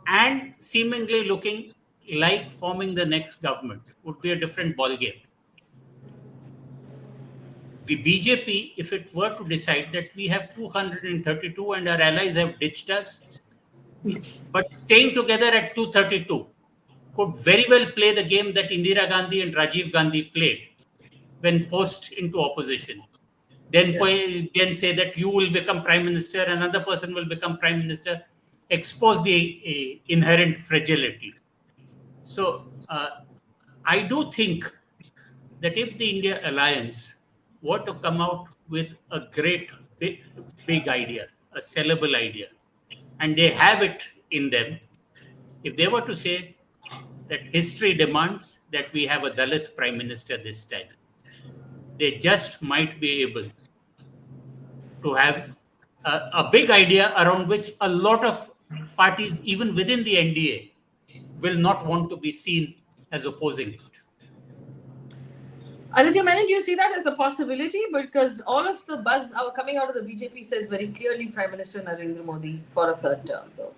[SPEAKER 3] and seemingly looking like forming the next government would be a different ballgame. The BJP, if it were to decide that we have 232 and our allies have ditched us, but staying together at 232, could very well play the game that Indira Gandhi and Rajiv Gandhi played when forced into opposition. Then say that you will become prime minister, another person will become prime minister, expose the inherent fragility. So I do think that if the India Alliance were to come out with a great big idea, a sellable idea, and they have it in them, if they were to say that history demands that we have a Dalit prime minister this time, they just might be able to have a big idea around which a lot of parties, even within the NDA, will not want to be seen as opposing it.
[SPEAKER 1] Aditya Menon, do you see that as a possibility? Because all of the buzz coming out of the BJP says very clearly Prime Minister Narendra Modi for a third term, though.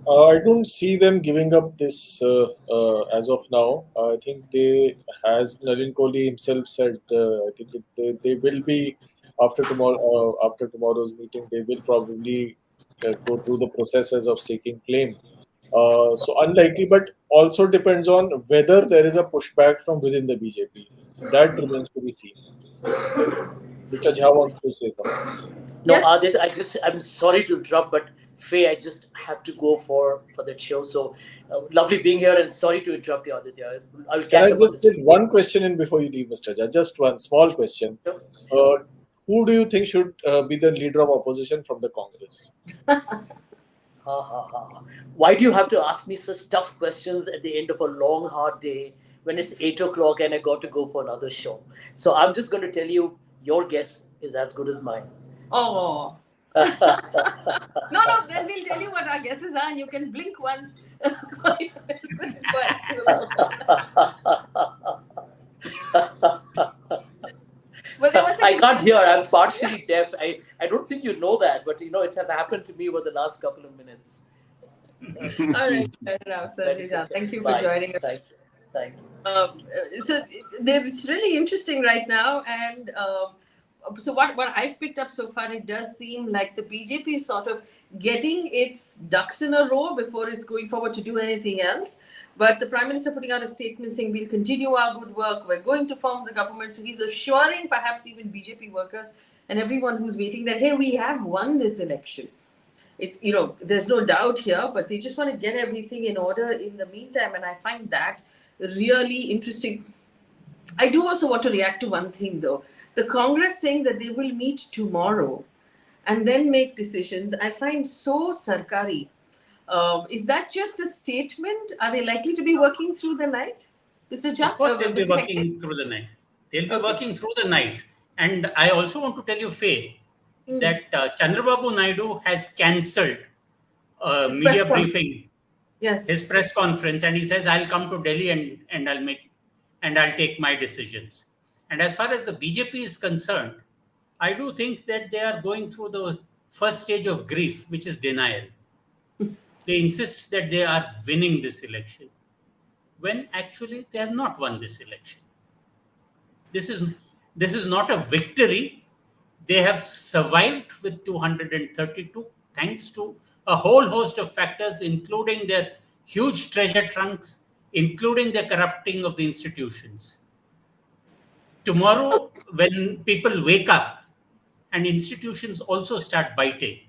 [SPEAKER 2] I don't see them giving up this as of now. I think as Nalin Kohli himself said, I think they will be after tomorrow's meeting. They will probably go through the processes of staking claim. So unlikely, but also depends on whether there is a pushback from within the BJP. That remains to be seen. Mr. Jha wants to say something.
[SPEAKER 7] No,
[SPEAKER 1] Yes.
[SPEAKER 7] Adit, I'm sorry to interrupt, but Faye, I just have to go for that show. So lovely being here, and sorry to interrupt you, Aditya. I will
[SPEAKER 2] Can
[SPEAKER 7] catch
[SPEAKER 2] I
[SPEAKER 7] up on
[SPEAKER 2] just
[SPEAKER 7] this.
[SPEAKER 2] get one question in before you leave, Mr. Jha? Just one small question.
[SPEAKER 7] Sure.
[SPEAKER 2] Who do you think should be the leader of opposition from the Congress?
[SPEAKER 7] Ha, ha, ha. Why do you have to ask me such tough questions at the end of a long, hard day when it's 8 o'clock and I got to go for another show? So I'm just going to tell you, your guess is as good as mine.
[SPEAKER 1] Oh. No, then we'll tell you what our guesses are and you can blink once. But there was
[SPEAKER 7] I can't hear. I'm partially deaf. I don't think you know that, but it has happened to me over the last couple of minutes.
[SPEAKER 1] All right, fair enough, Sanjay. Thank you for
[SPEAKER 7] Bye.
[SPEAKER 1] joining us.
[SPEAKER 7] Thank you.
[SPEAKER 1] So it's really interesting right now, and so what I've picked up so far, it does seem like the BJP is sort of getting its ducks in a row before it's going forward to do anything else. But the Prime Minister putting out a statement saying we'll continue our good work, we're going to form the government. So he's assuring perhaps even BJP workers and everyone who's waiting that, hey, we have won this election. There's no doubt here, but they just want to get everything in order in the meantime. And I find that really interesting. I do also want to react to one thing, though. The Congress saying that they will meet tomorrow and then make decisions, I find so sarkari. Is that just a statement? Are they likely to be working through the night? Mr. Jha?
[SPEAKER 3] Of course, they'll be working through the night. They'll be working through the night. And I also want to tell you, Faye, that Chandrababu Naidu has cancelled media briefing, his press conference, and he says, I'll come to Delhi and I'll take my decisions. And as far as the BJP is concerned, I do think that they are going through the first stage of grief, which is denial. They insist that they are winning this election, when actually they have not won this election. This is not a victory. They have survived with 232 thanks to a whole host of factors, including their huge treasure trunks, including the corrupting of the institutions. Tomorrow, when people wake up and institutions also start biting,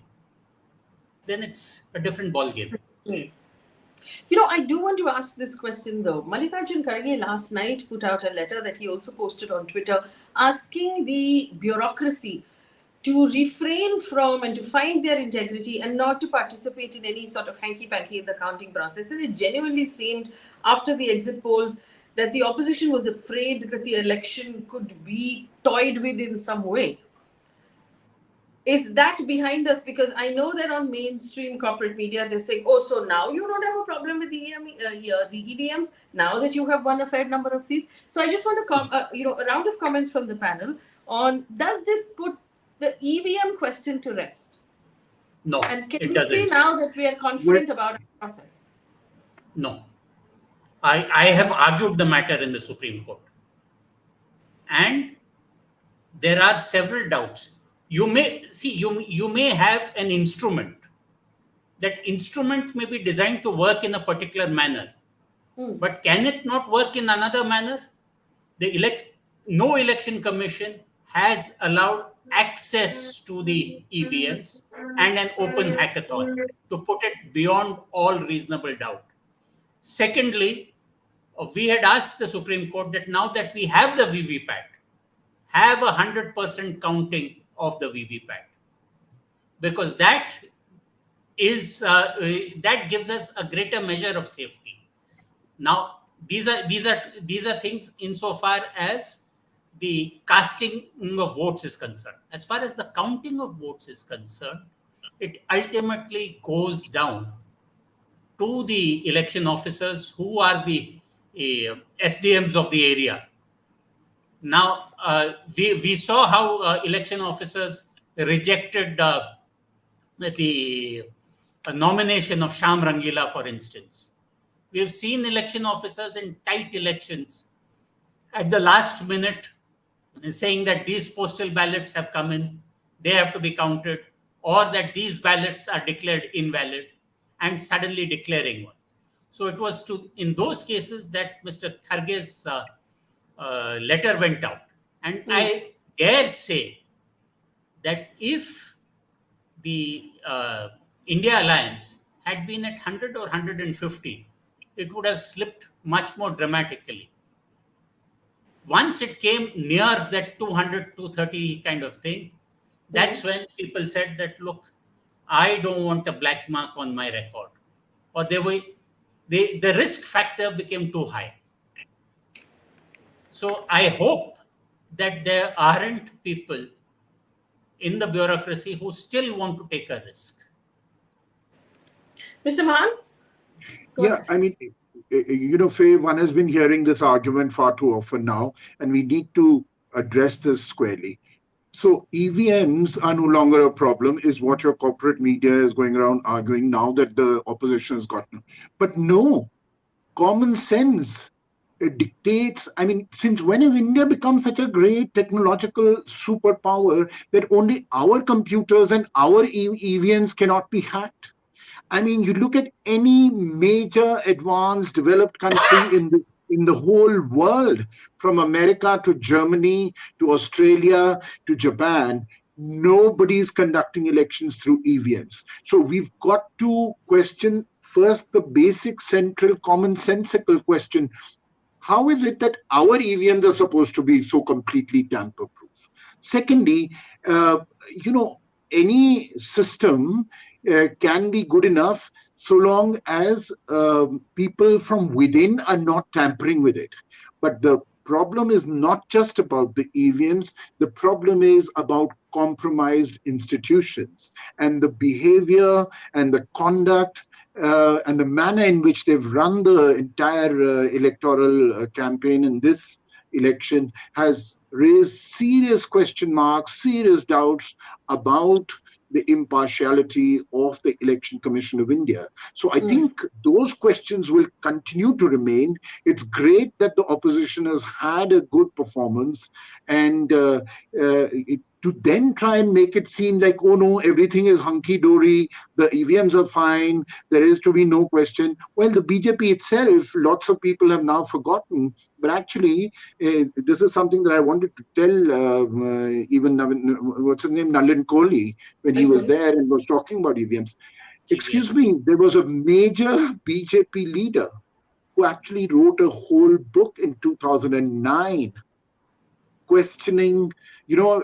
[SPEAKER 3] then it's a different ballgame.
[SPEAKER 1] I do want to ask this question though. Mallikarjun Kharge last night put out a letter that he also posted on Twitter asking the bureaucracy to refrain from and to find their integrity and not to participate in any sort of hanky-panky in the counting process. And it genuinely seemed after the exit polls that the opposition was afraid that the election could be toyed with in some way. Is that behind us? Because I know that on mainstream corporate media, they're saying, oh, so now you don't have a problem with the EVMs, now that you have won a fair number of seats. So I just want to, a round of comments from the panel on, does this put the EVM question to rest?
[SPEAKER 3] No,
[SPEAKER 1] and can
[SPEAKER 3] it
[SPEAKER 1] we
[SPEAKER 3] doesn't.
[SPEAKER 1] say now that we are confident about the process?
[SPEAKER 3] No. I have argued the matter in the Supreme Court. And there are several doubts. You may have an instrument. That instrument may be designed to work in a particular manner. But can it not work in another manner? No election commission has allowed access to the EVMs and an open hackathon, to put it beyond all reasonable doubt. Secondly, we had asked the Supreme Court that now that we have the VVPAT, have 100% counting of the VVPAT, because that gives us a greater measure of safety. Now, these are things insofar as the casting of votes is concerned. As far as the counting of votes is concerned, it ultimately goes down to the election officers who are the SDMs of the area. Now, we saw how election officers rejected the nomination of Sham Rangila, for instance. We have seen election officers in tight elections at the last minute saying that these postal ballots have come in, they have to be counted, or that these ballots are declared invalid, and suddenly declaring ones. So it was in those cases that Mr. Kharge's letter went out. And I dare say that if the India alliance had been at 100 or 150, it would have slipped much more dramatically. Once it came near that 200, 230 kind of thing, that's when people said that, look, I don't want a black mark on my record. Or the risk factor became too high. So I hope that there aren't people in the bureaucracy who still want to take a risk.
[SPEAKER 1] Mr. Mahan?
[SPEAKER 6] Yeah, I mean, Faye, one has been hearing this argument far too often now, and we need to address this squarely. So EVMs are no longer a problem, is what your corporate media is going around arguing now that the opposition has gotten. But no, common sense dictates. I mean, since when has India become such a great technological superpower that only our computers and our EVMs cannot be hacked? I mean, you look at any major advanced developed country in the whole world, from America to Germany to Australia to Japan, nobody's conducting elections through EVMs. So we've got to question first the basic central commonsensical question. How is it that our EVMs are supposed to be so completely tamper-proof? Secondly, any system can be good enough so long as people from within are not tampering with it. But the problem is not just about the EVMs. The problem is about compromised institutions and the behavior and the conduct and the manner in which they've run the entire electoral campaign in this election has raised serious question marks, serious doubts about the impartiality of the Election Commission of India. So I think those questions will continue to remain. It's great that the opposition has had a good performance, and to then try and make it seem like, oh no, everything is hunky-dory, the EVMs are fine, there is to be no question. Well, the BJP itself, lots of people have now forgotten, but actually, this is something that I wanted to tell even, what's his name, Nalin Kohli, when he was there and was talking about EVMs. Excuse me, there was a major BJP leader who actually wrote a whole book in 2009 questioning,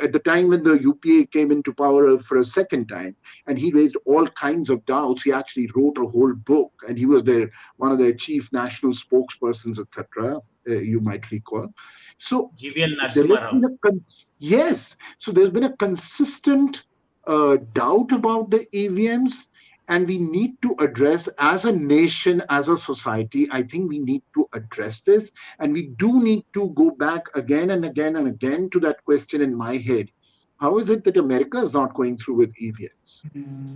[SPEAKER 6] at the time when the UPA came into power for a second time, and he raised all kinds of doubts. He actually wrote a whole book, and he was one of their chief national spokespersons, etc. You might recall. So yes, so there's been a consistent doubt about the EVMs, and we need to address, as a nation, as a society, I think we need to address this, and we do need to go back again and again and again to that question in my head. How is it that America is not going through with EVMs?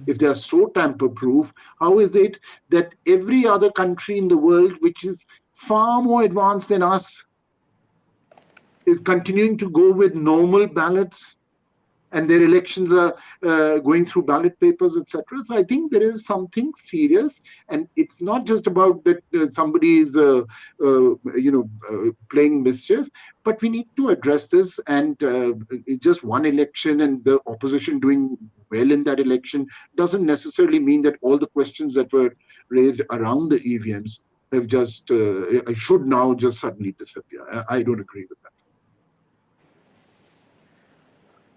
[SPEAKER 6] If they are so tamper-proof, how is it that every other country in the world, which is far more advanced than us, is continuing to go with normal ballots, and their elections are going through ballot papers, etc. So I think there is something serious, and it's not just about that somebody is, playing mischief, but we need to address this. And just one election and the opposition doing well in that election doesn't necessarily mean that all the questions that were raised around the EVMs have just should now just suddenly disappear. I don't agree with that.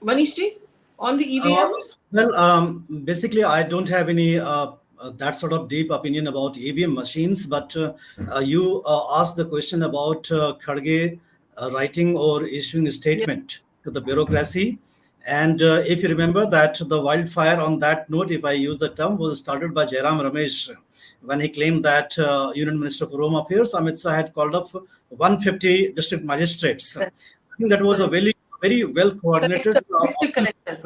[SPEAKER 1] Manishji, on the EVMs?
[SPEAKER 4] Basically, I don't have any that sort of deep opinion about EVM machines, but you asked the question about Kharge writing or issuing a statement to the bureaucracy. And if you remember that the wildfire on that note, if I use the term, was started by Jairam Ramesh when he claimed that Union Minister for Home Affairs, Amit Shah, had called up 150 district magistrates. I think that was a very well coordinated
[SPEAKER 1] District collectors,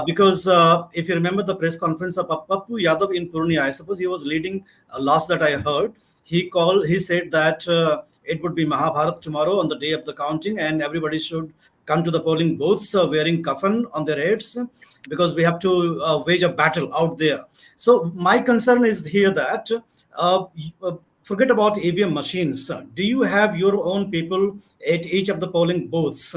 [SPEAKER 4] because if you remember the press conference of Pappu Yadav in Purnia, I suppose he was leading last that I heard. He said that it would be Mahabharat tomorrow on the day of the counting, and everybody should come to the polling booths wearing kafan on their heads because we have to wage a battle out there. So my concern is here that forget about EVM machines. Do you have your own people at each of the polling booths?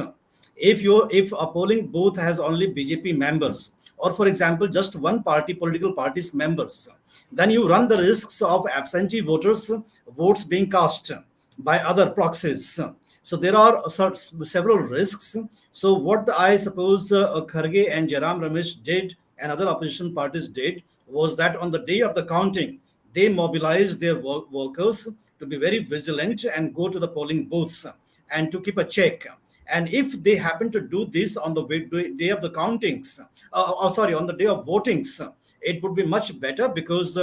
[SPEAKER 4] If a polling booth has only BJP members, or for example just one political party's members, then you run the risks of absentee voters votes being cast by other proxies. So there are several risks. So what I suppose Kharge and Jairam Ramesh did and other opposition parties did was that on the day of the counting, they mobilized their workers to be very vigilant and go to the polling booths and to keep a check. And if they happen to do this on the day of the countings, on the day of votings, it would be much better because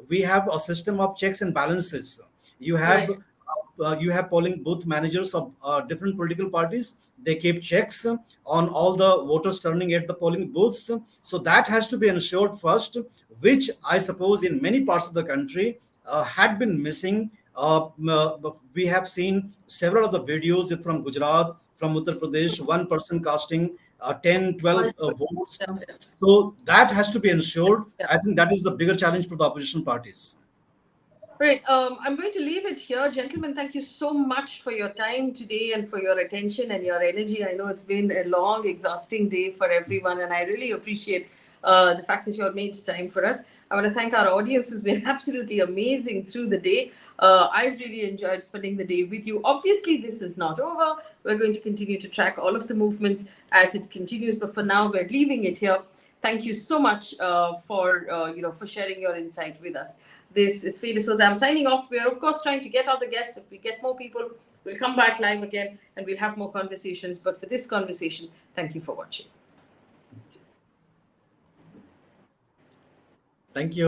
[SPEAKER 4] we have a system of checks and balances. You have you have polling booth managers of different political parties. They keep checks on all the voters turning at the polling booths. So that has to be ensured first, which I suppose in many parts of the country had been missing. We have seen several of the videos from Gujarat, from Uttar Pradesh, one person casting 10, 12 votes. So that has to be ensured. I think that is the bigger challenge for the opposition parties.
[SPEAKER 1] Right. I'm going to leave it here. Gentlemen, thank you so much for your time today and for your attention and your energy. I know it's been a long, exhausting day for everyone, and I really appreciate the fact that you all made time for us. I want to thank our audience who's been absolutely amazing through the day. I've really enjoyed spending the day with you. Obviously, this is not over. We're going to continue to track all of the movements as it continues, but for now, we're leaving it here. Thank you so much for sharing your insight with us. This is Faye D'Souza. I'm signing off. We're of course trying to get other guests. If we get more people, we'll come back live again and we'll have more conversations. But for this conversation, thank you for watching.
[SPEAKER 4] Thank you.